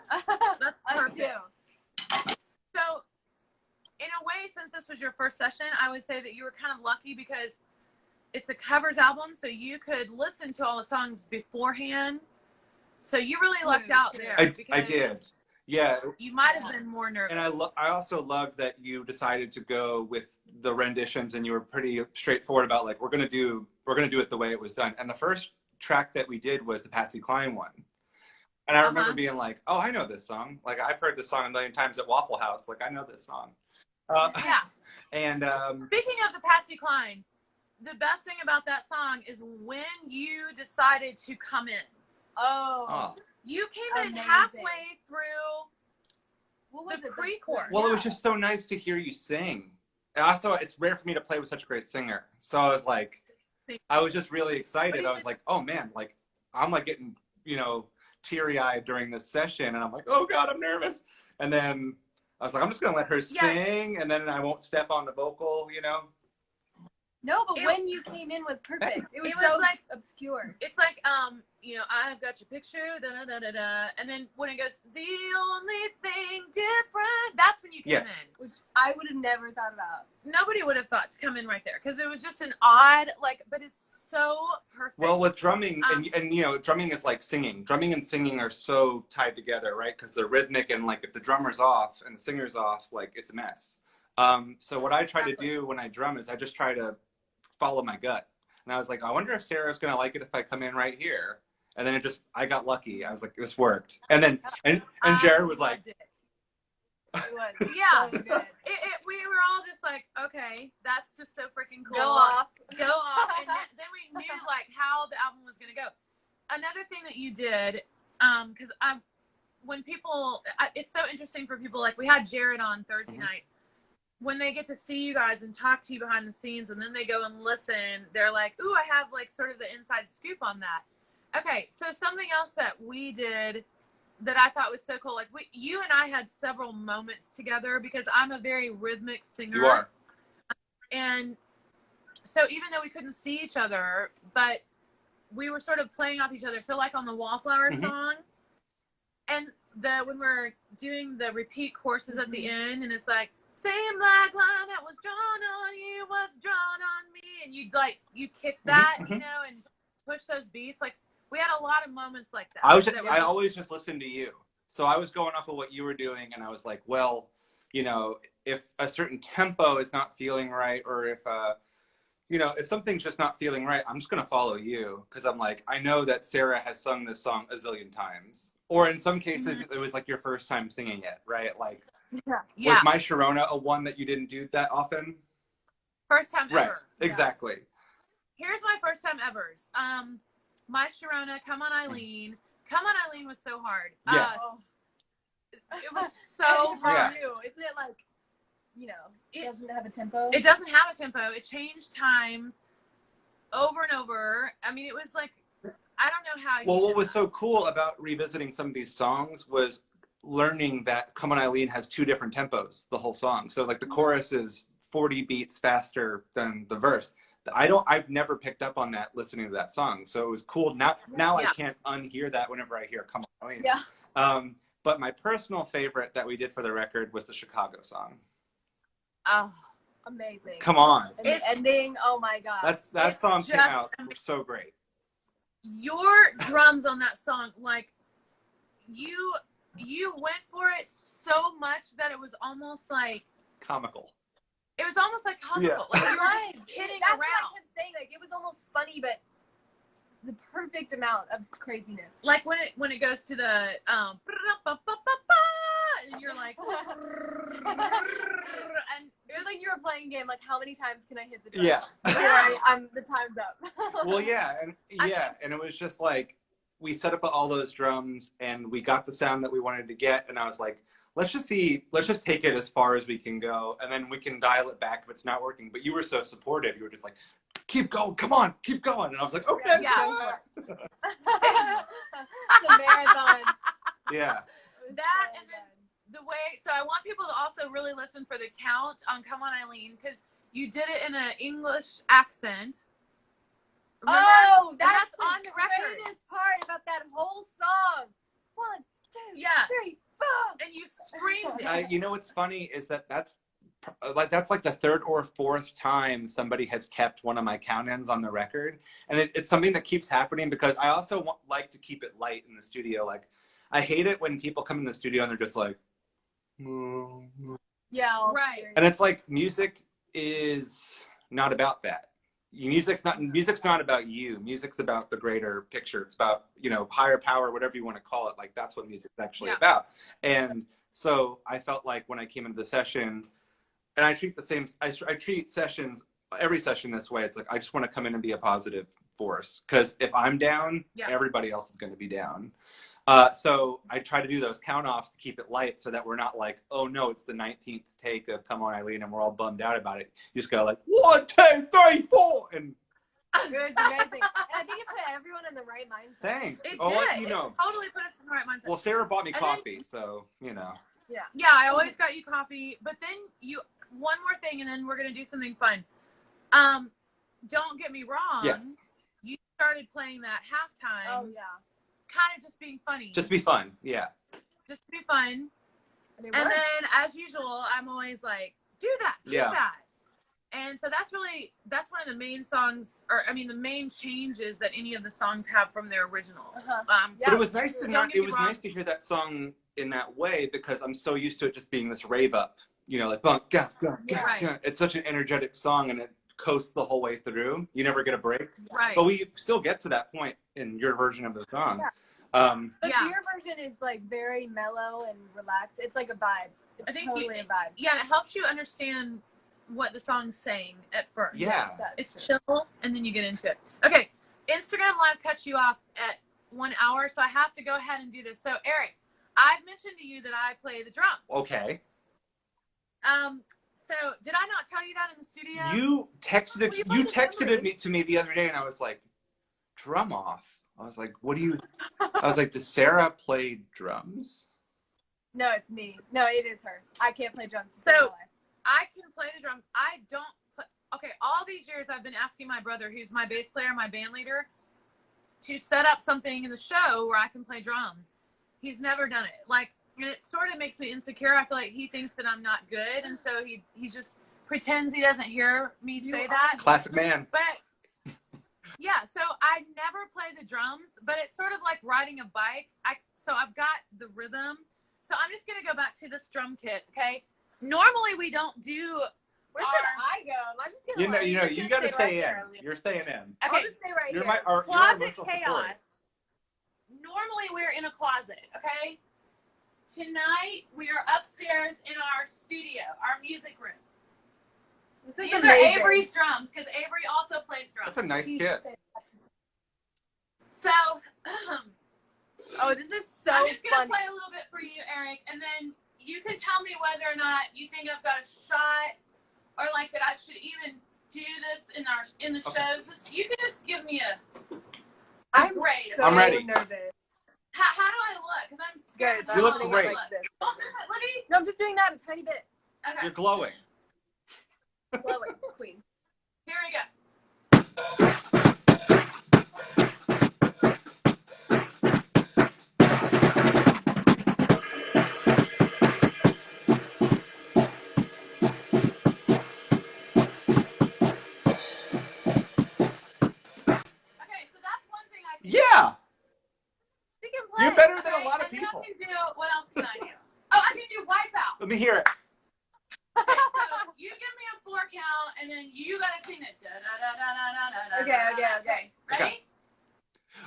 That's perfect. So, in a way, since this was your first session, I would say that you were kind of lucky because it's a covers album, so you could listen to all the songs beforehand. So you really lucked out there. I did. Yeah. You might have been more nervous. And I also love that you decided to go with the renditions and you were pretty straightforward about like we're gonna do it the way it was done. And the first track that we did was the Patsy Cline one. And I remember being like, oh, I know this song. Like, I've heard this song a million times at Waffle House. Like, I know this song. Yeah. And speaking of the Patsy Cline, the best thing about that song is when you decided to come in. Oh. You came in halfway through the pre-chorus. Well, it was just so nice to hear you sing. And also, it's rare for me to play with such a great singer. So I was like, I was just really excited. I was like, oh, man, like, I'm like getting, you know, teary-eyed during this session and I'm like, oh god, I'm nervous. And then I was like, I'm just gonna let her sing and then I won't step on the vocal, you know. No, but when you came in was perfect. It was so like obscure. It's like you know, I've got your picture, da da da da da, and then when it goes, the only thing different, that's when you came in, which I would have never thought about. Nobody would have thought to come in right there because it was just an odd, like, but it's so perfect. Well, with drumming and you know, drumming is like singing. Drumming and singing are so tied together, right? Because they're rhythmic and like if the drummer's off and the singer's off, like it's a mess. So what I try to do when I drum is I just try to follow my gut. And I was like, I wonder if Sarah's gonna like it if I come in right here. And then I got lucky. I was like, this worked. And then and Jared was like, it was yeah. So good. We were all just like, okay, that's just so freaking cool. Go off. And then we knew like how the album was gonna go. Another thing that you did, because when people, it's so interesting for people. Like we had Jared on Thursday night. When they get to see you guys and talk to you behind the scenes, and then they go and listen, they're like, ooh, I have like sort of the inside scoop on that. Okay, so something else that we did that I thought was so cool, like you and I had several moments together because I'm a very rhythmic singer. You are. And so even though we couldn't see each other, but we were sort of playing off each other. So like on the Wallflower song, and when we're doing the repeat courses at the end, and it's like, same black line that was drawn on you was drawn on me, and you kick that, you know, and push those beats. Like we had a lot of moments like that. I always just listened to you. So I was going off of what you were doing and I was like, well, you know, if a certain tempo is not feeling right or if you know, if something's just not feeling right, I'm just going to follow you. Because I'm like, I know that Sara has sung this song a zillion times. Or in some cases, it was like your first time singing it, right? Like, was My Sharona a one that you didn't do that often? First time right. ever. Exactly. Here's my first time ever's. My Sharona, Come On Eileen. Come On Eileen was so hard. Yeah. It was so hard. You. Isn't it like, you know, it doesn't have a tempo? It doesn't have a tempo. It changed times over and over. I mean, it was like, I don't know how you Well, what was so cool about revisiting some of these songs was learning that Come On Eileen has 2 different tempos, the whole song. So like the chorus is 40 beats faster than the verse. I've never picked up on that listening to that song. So it was cool. Now I can't unhear that whenever I hear Come On Eileen. Yeah. But my personal favorite that we did for the record was the Chicago song. Oh, amazing. Come on. And the ending, oh my god. That song came out so great. Your drums on that song, like you went for it so much that it was almost like comical. It was almost like comical. Yeah. Like you were just hitting That's around. what I kept saying. Like it was almost funny, but the perfect amount of craziness. Like when it goes to the and you're like and it was like you were playing a game. Like how many times can I hit the drum? Yeah. The time's up. Well, yeah, and it was just like we set up all those drums and we got the sound that we wanted to get, and I was like, let's just take it as far as we can go, and then we can dial it back if it's not working. But you were so supportive. You were just like, keep going, come on, keep going. And I was like, okay. Yeah. The marathon. Yeah. That and then the way, so I want people to also really listen for the count on Come On Eileen, because you did it in an English accent. Remember? Oh, that's on the record. Greatest part about that whole song. 1, 2, 3, 4. And you screamed it. You know what's funny is that's like the 3rd or 4th time somebody has kept one of my count-ins on the record, and it's something that keeps happening because I also like to keep it light in the studio. Like I hate it when people come in the studio and they're just like, yeah, right. And it's like music is not about that. Music's not about you. Music's about the greater picture. It's about, you know, higher power, whatever you want to call it. Like that's what music's actually about. And so I felt like when I came into the session, and I treat sessions, every session this way. It's like I just want to come in and be a positive force, because if I'm down, everybody else is going to be down. So I try to do those count-offs to keep it light so that we're not like, oh no, it's the 19th take of Come On Eileen and we're all bummed out about it. You just go like, 1, 2, 3, 4, and it was amazing. And I think it put everyone in the right mindset. Thanks. It did. You know. It totally put us in the right mindset. Well, Sara bought me coffee, so, you know. Yeah, I always got you coffee. But then one more thing, and then we're going to do something fun. Don't get me wrong. Yes. You started playing that halftime. Oh, yeah. Kind of just being funny. Just be fun, yeah. Just be fun. And then, as usual, I'm always like, do that, keep that. And so that's one of the main songs, the main changes that any of the songs have from their original. But it was nice to hear that song in that way, because I'm so used to it just being this rave up, you know, like bunk, ga, ga, ga, ga. It's such an energetic song, and it coasts the whole way through. You never get a break. Right. But we still get to that point in your version of the song. But your version is like very mellow and relaxed. It's like a vibe. It's totally a vibe. Yeah, it helps you understand what the song's saying at first. Yeah. It's chill, and then you get into it. Okay, Instagram Live cuts you off at 1 hour, so I have to go ahead and do this. So, Eric, I've mentioned to you that I play the drums. Okay. So did I not tell you that in the studio? You texted it to me the other day, and I was like, drum off. I was like, does Sara play drums? No, it's me. No, it is her. I can't play drums. So I can play the drums. I don't play. Okay, all these years I've been asking my brother, who's my bass player, my band leader, to set up something in the show where I can play drums. He's never done it. And it sort of makes me insecure. I feel like he thinks that I'm not good, and so he just pretends he doesn't hear me say that. Classic man. But yeah, so I never play the drums, but it's sort of like riding a bike. So I've got the rhythm. So I'm just gonna go back to this drum kit, okay? Normally we don't do Where should I go? Am I just gonna You gotta stay in. You're staying in. Okay. I'll just stay right here. Closet chaos. Normally we're in a closet, okay? Tonight we are upstairs in our studio, our music room. These are Avery's drums, because Avery also plays drums. That's a nice kid. So, oh, this is so I'm just gonna funny. play a little bit for you, Eric, and then you can tell me whether or not you think I've got a shot, or like that I should even do this in the shows. You can just give me a grade. So I'm ready. Nervous. How do I look? Because I'm scared. You look great. No, I'm just doing that a tiny bit. Okay. You're glowing. Glowing, queen. Here we go. Yeah! She can play. You're better than a lot of and people. Then I can do, what else can I do? Oh, I can do Wipeout. Let me hear it. Okay, so you give me a 4 count, and then you gotta sing it. Da, da, da, da, da, da, Okay. Ready? Okay.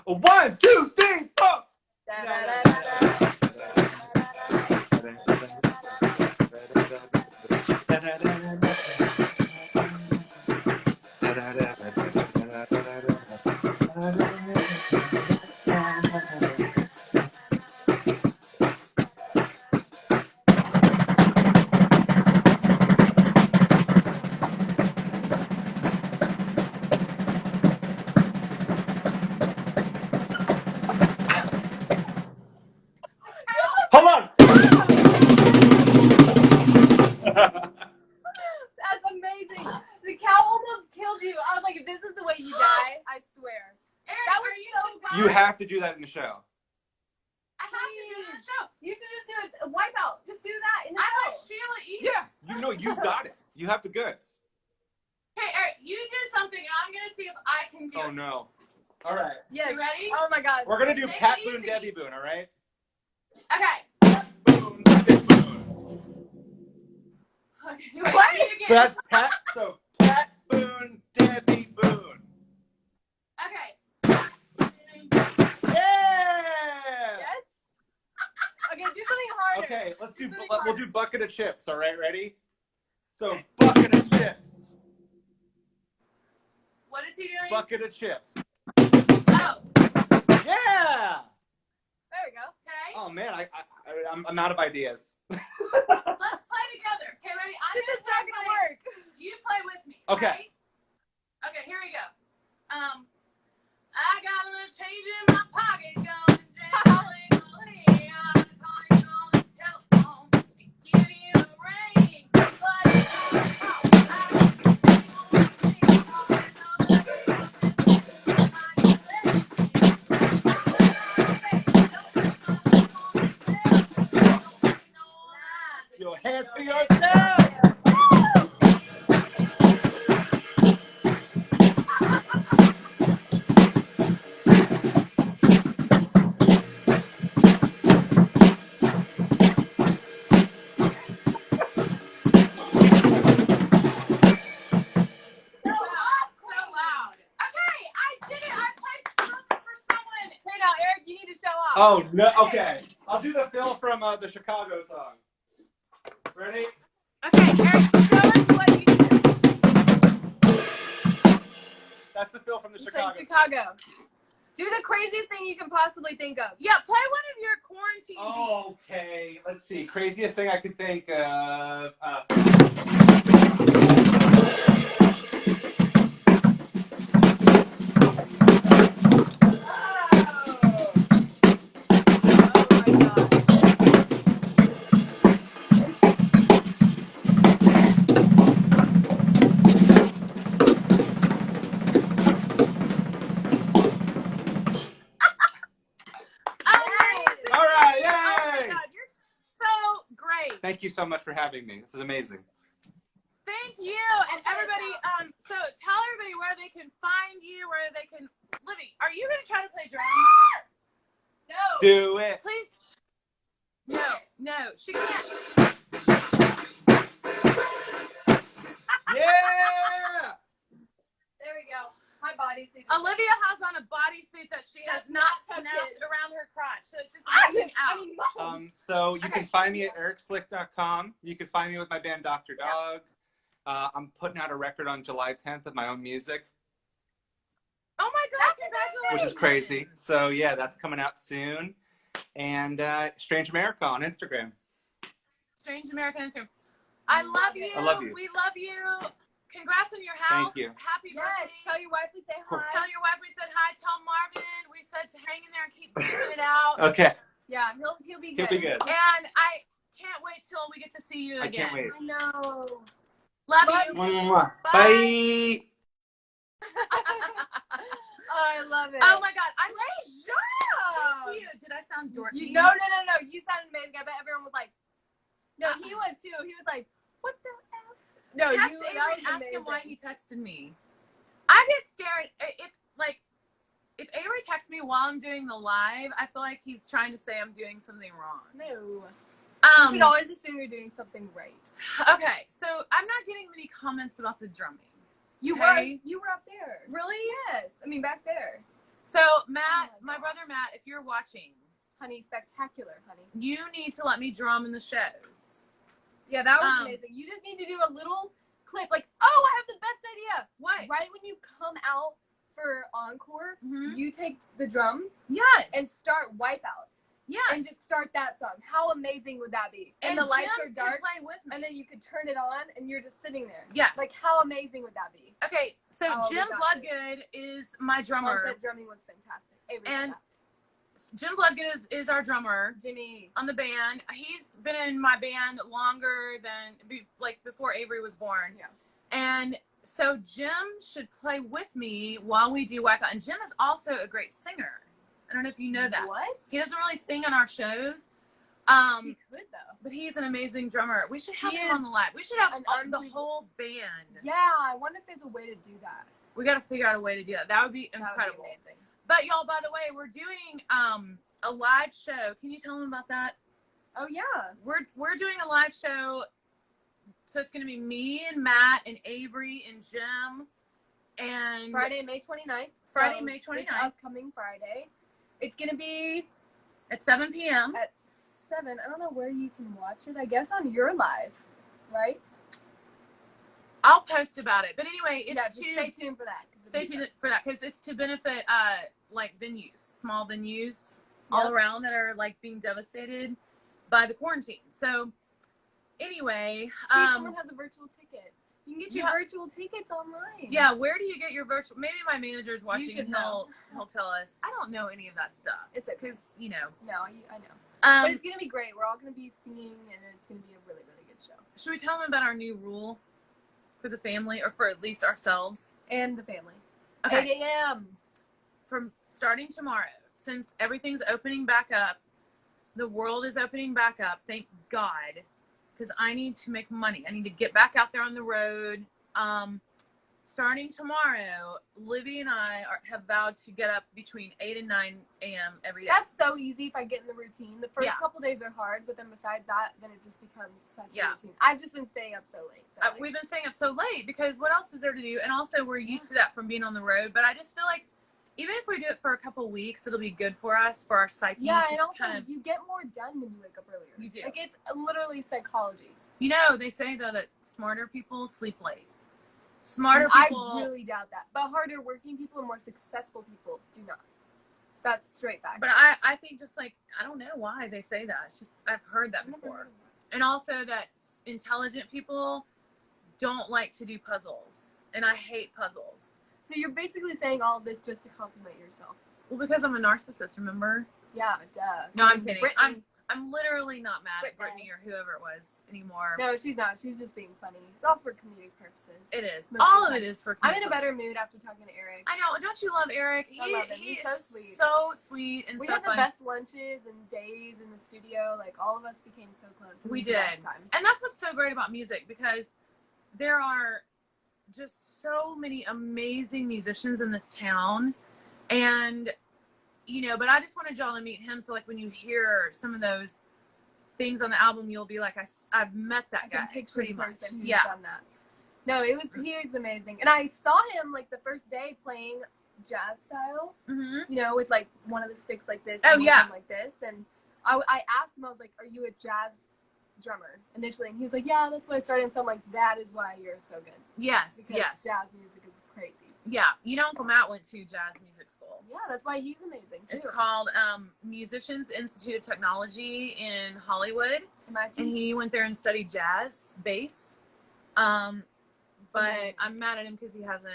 1, 2, 3, 4. Hold on. That's amazing. The cow almost killed you. I was like, if this is the way you die, I swear. Eric, That was so fun. You have to do that in the show. I have to do it in the show. You should just do a Wipeout. Just do that in the I'm show. like Sheila E. Yeah, you got it. You have the goods. Hey, Eric, you do something, and I'm gonna see if I can do it. Oh no. All right. Yes. You ready? Oh my God. We're gonna do Make Pat it Boone, easy. Debbie Boone. All right. Okay. Boone, Debbie Boone. Okay. Wait, What? do it again. So that's Pat. So Pat Boone, Debbie Boone. Okay. Yeah. Yes? Okay, do something harder. Okay, let's do. Something We'll harder. do bucket of chips. All right, ready? So bucket of chips. What is he doing? Bucket of chips. Oh. Yeah. There we go. Okay. Oh man, I'm out of ideas. Let's play together. Okay, ready? This is not gonna work. You play with me. Okay. Ready? Okay, here we go. I got a little change in my pocket going jangling on the telephone. Give me a ring. Your hands for yourself. Oh no! Okay, I'll do the fill from the Chicago song. Ready? Okay, Eric, show us what you do. That's the fill from the It's Chicago. in Chicago. Do the craziest thing you can possibly think of. Yeah, play one of your quarantine beats. Okay, let's see. Craziest thing I could think of. Thank you so much for having me. This is amazing. Thank you. And everybody, so tell everybody where they can find you, where they can... Libby, are you going to try to play drums? No. Do it. Please. No, she can't. find me at ericslick.com. You can find me with my band Dr. Dog. I'm putting out a record on July 10th of my own music. Oh my God, congratulations. Which is crazy. So yeah, that's coming out soon. And Strange America on Instagram. Strange American Instagram. I love you. I love you. We love you. Congrats on your house. Thank you. Happy birthday. Tell your wife we say hi. Tell your wife we said hi. Tell Marvin we said to hang in there and keep beating it out. Okay. Yeah, he'll be good. He'll be good. And I can't wait till we get to see you again. I can't wait. I know. Love you. Bye. Bye. Oh, I love it. Oh my God. I'm Great job. Thank you. Did I sound dorky? No. You sounded amazing. I bet everyone was like, no, he was too. He was like, what the F? No, Text that Avery was and ask amazing. him why he texted me. I get scared if Avery texts me while I'm doing the live. I feel like he's trying to say I'm doing something wrong. No. You should always assume you're doing something right. Okay, so I'm not getting many comments about the drumming. You were up there. Really? Yes. I mean, back there. So Matt, Oh my brother Matt, if you're watching, honey, spectacular, honey. you need to let me drum in the shows. Yeah, that was amazing. You just need to do a little clip, like, oh, I have the best idea. What? Right when you come out for encore, Mhm. you take the drums Yes. and start Wipeout. yes. And just start that song. How amazing would that be? And the Jim lights are can dark, play with me. and then you could turn it on, and you're just sitting there. Yes. Like, how amazing would that be? Okay, so Oh, Jim we got Bloodgood is my Mom drummer. said drumming was fantastic. Avery said And that. Jim Bloodgood is our drummer Jimmy. on the band. He's been in my band longer than before Avery was born. Yeah. And so Jim should play with me while we do Wipeout. And Jim is also a great singer. I don't know if you know that. What? He doesn't really sing on our shows. He could, though. But he's an amazing drummer. We should have He him on is the live. We should have an the unbelievable- whole band. Yeah, I wonder if there's a way to do that. We got to figure out a way to do that. That would be That would incredible. be amazing. But y'all, by the way, we're doing a live show. Can you tell them about that? Oh, yeah. We're doing a live show. So it's going to be me and Matt and Avery and Jim and Friday, May 29th. Friday, So May this 29th. upcoming Friday. It's going to be at 7 p.m. at 7. I don't know where you can watch it. I guess on your live, right? I'll post about it. But anyway, it's Just stay tuned for that. stay tuned for that because it's to benefit venues, small venues all around that are being devastated by the quarantine. So anyway, someone has a virtual ticket. You can get your virtual tickets online. Yeah, where do you get your virtual? Maybe my manager's watching should and he'll tell us. I don't know any of that stuff. It's okay. Because No, I know. Um, But it's going to be great. We're all going to be singing, and it's going to be a really, really good show. should we tell them about our new rule for the family, or for at least ourselves? And the family. Okay. 8 a.m. From starting tomorrow, since everything's opening back up, the world is opening back up. Thank God, because I need to make money. I need to get back out there on the road. Starting tomorrow, Livy and I have vowed to get up between 8 and 9 a.m. every day. That's so easy if I get in the routine. The first Yeah. couple days are hard, but then besides that, then it just becomes such Yeah. a routine. I've just been staying up so late. We've been staying up so late because what else is there to do? And also we're used to that from being on the road. But I just feel like even if we do it for a couple weeks, it'll be good for us, for our psyche. Yeah, to and also kind of, you get more done when you wake up earlier. You do. Like, it's literally psychology. you know, they say though that smarter people sleep late. Smarter I people. really doubt that. But harder working people and more successful people do not. That's straight fact. But I think just I don't know why they say that. It's just, I've heard that before. And also that intelligent people don't like to do puzzles. And I hate puzzles. So you're basically saying all of this just to compliment yourself. Well, because I'm a narcissist, remember? Yeah, duh. No, I'm kidding. Brittany. I'm literally not mad at Brittany. Brittany or whoever it was anymore. No, she's not. She's just being funny. It's all for comedic purposes. It is. Most All of of the it time. is for I'm in a comedic better purposes. mood after talking to Eric. I know. Don't you love Eric? I love him. He He's is so sweet. so sweet and We so had the fun. best lunches and days in the studio. Like, all of us became so close. It We was the best did. time. And that's what's so great about music, because there are just so many amazing musicians in this town. And, but I just wanted y'all to meet him. So, when you hear some of those things on the album, you'll be like, I've met that I guy. can picture pretty the much. person who's Yeah. done that. No, he was amazing. And I saw him, the first day playing jazz style, Mm-hmm. with, one of the sticks like this. Oh, and yeah. one like this. And I asked him, I was like, are you a jazz drummer initially, and he was like, yeah, that's when I started. And so I'm like, that is why you're so good. Yes, Because yes. jazz music is crazy. Yeah, you know, Uncle Matt went to jazz music school. Yeah, that's why he's amazing too. It's called Musicians Institute of Technology in Hollywood, and he went there and studied jazz bass. But I'm mad at him because he hasn't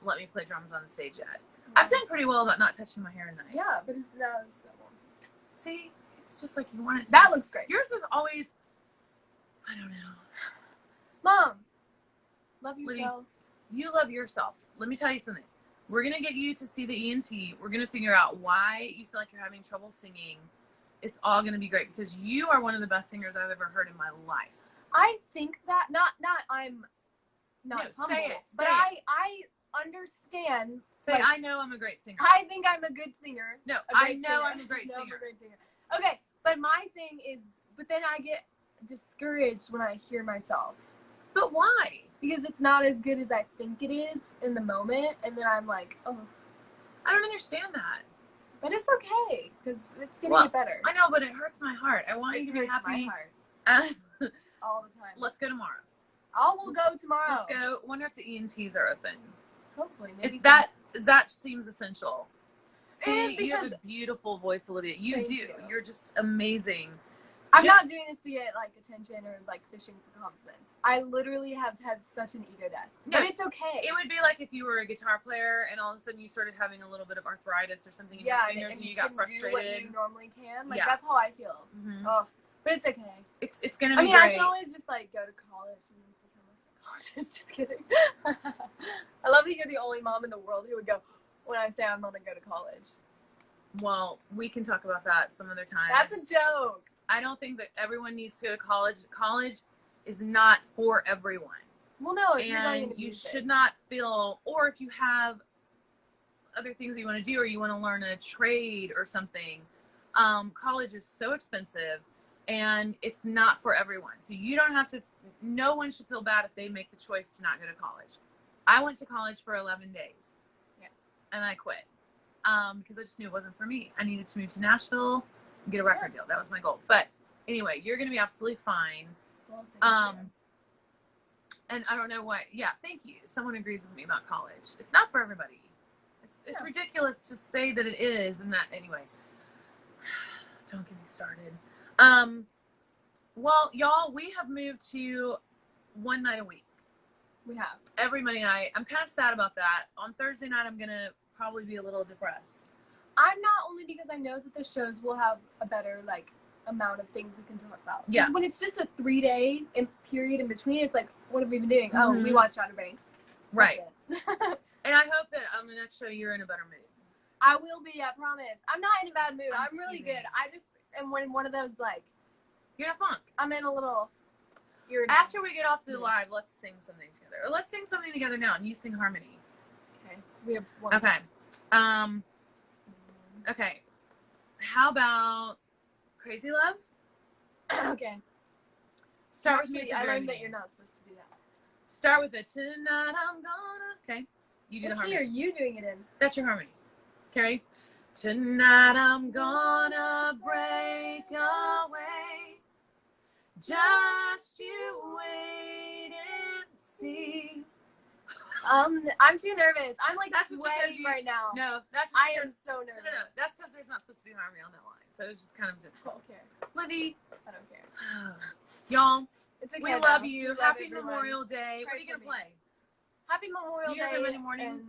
let me play drums on the stage yet. I've done pretty well about not touching my hair at night. Yeah, but it's now so long. See, it's just like you want it to. That looks great. Yours is always, I don't know. Mom, love yourself. You love yourself. Let me tell you something. We're going to get you to see the ENT. We're going to figure out why you feel like you're having trouble singing. It's all going to be great because you are one of the best singers I've ever heard in my life. I think that, I'm not humble, but I understand. Say, like, I know I'm a great singer. I think I'm a good singer. No, I know I'm a great singer. I'm a great singer. Okay, but my thing is, but then I get discouraged when I hear myself. But why? Because it's not as good as I think it is in the moment, and then I'm like, oh. I don't understand that. But it's okay, because it's going to get better. I know, but it hurts my heart. I want you to be happy. My heart. All the time. Let's go tomorrow. We'll go tomorrow. Let's go. Wonder if the ENTs are open. Hopefully. Maybe that seems essential. See, you have a beautiful voice, Olivia. You do. You're just amazing. I'm not doing this to get like attention or like fishing for compliments. I literally have had such an ego death. No, but it's okay. It would be like if you were a guitar player and all of a sudden you started having a little bit of arthritis or something in your fingers and you got frustrated. Do what you normally can. Like that's how I feel. Mm-hmm. Oh, but it's okay. It's gonna be great. I can always just like go to college and become a psychologist. Just kidding. I love that you're the only mom in the world who would go when I say I'm gonna go to college. Well, we can talk about that some other time. That's a joke. I don't think that everyone needs to go to college. College is not for everyone. Well, no, if and you're going you should not feel, or if you have other things that you want to do, or you want to learn a trade or something, college is so expensive, and it's not for everyone. So you don't have to. No one should feel bad if they make the choice to not go to college. I went to college for 11 days, and I quit because I just knew it wasn't for me. I needed to move to Nashville. Get a record deal. That was my goal. But anyway, you're going to be absolutely fine. Well, thank you. And I don't know why. Yeah, thank you. Someone agrees with me about college. It's not for everybody. It's ridiculous to say that it is. And that, anyway, don't get me started. Well, y'all, we have moved to one night a week. We have. Every Monday night. I'm kind of sad about that. On Thursday night, I'm going to probably be a little depressed. I'm not, only because I know that the shows will have a better like amount of things we can talk about. Yeah. When it's just a 3-day period in between, it's like, what have we been doing? Mm-hmm. Oh, we watched Outer Banks. Right. And I hope that on the next show you're in a better mood. I will be. I promise. I'm not in a bad mood. I'm really teasing. good. I just am in one of those like. You're in a funk. I'm in a little. After we get off the live, let's sing something together. Or let's sing something together now, and you sing harmony. Okay. We have one. Okay. Okay. How about Crazy Love? Okay. Start Actually, with me. I learned that you're not supposed to do that. Start with the tonight I'm gonna. Okay. You do the harmony. What key are you doing it in? That's your harmony. Okay, ready? Tonight I'm gonna break away. Just you wait and see. I'm too nervous. I'm like That's sweating right now. No, that's just I am so nervous. No. That's because there's not supposed to be harmony on that line. So it's just kind of difficult. I don't care. Livy. I don't care. Y'all, it's okay, we love you. Happy everyone. Memorial Day. What are you going to play? Happy Memorial Day. Monday morning?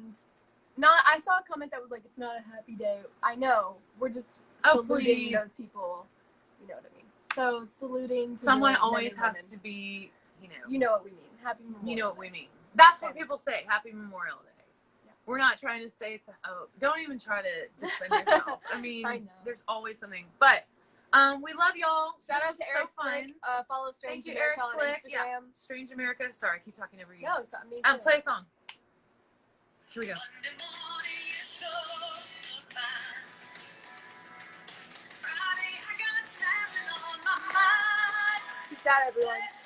And I saw a comment that was like, it's not a happy day. I know. We're just saluting those people. You know what I mean? So saluting. Someone always has to be, You know what we mean. Happy Memorial Day. You know what we mean. That's what people say. Happy Memorial Day. Yeah. We're not trying to say it's don't even try to defend yourself. I mean, there's always something. But we love y'all. Shout out to Eric Slick. Follow Strange America on Instagram. Yeah. Strange America. Sorry, I keep talking over you. No, me too. Play a song. Here we go. Peace out, everyone.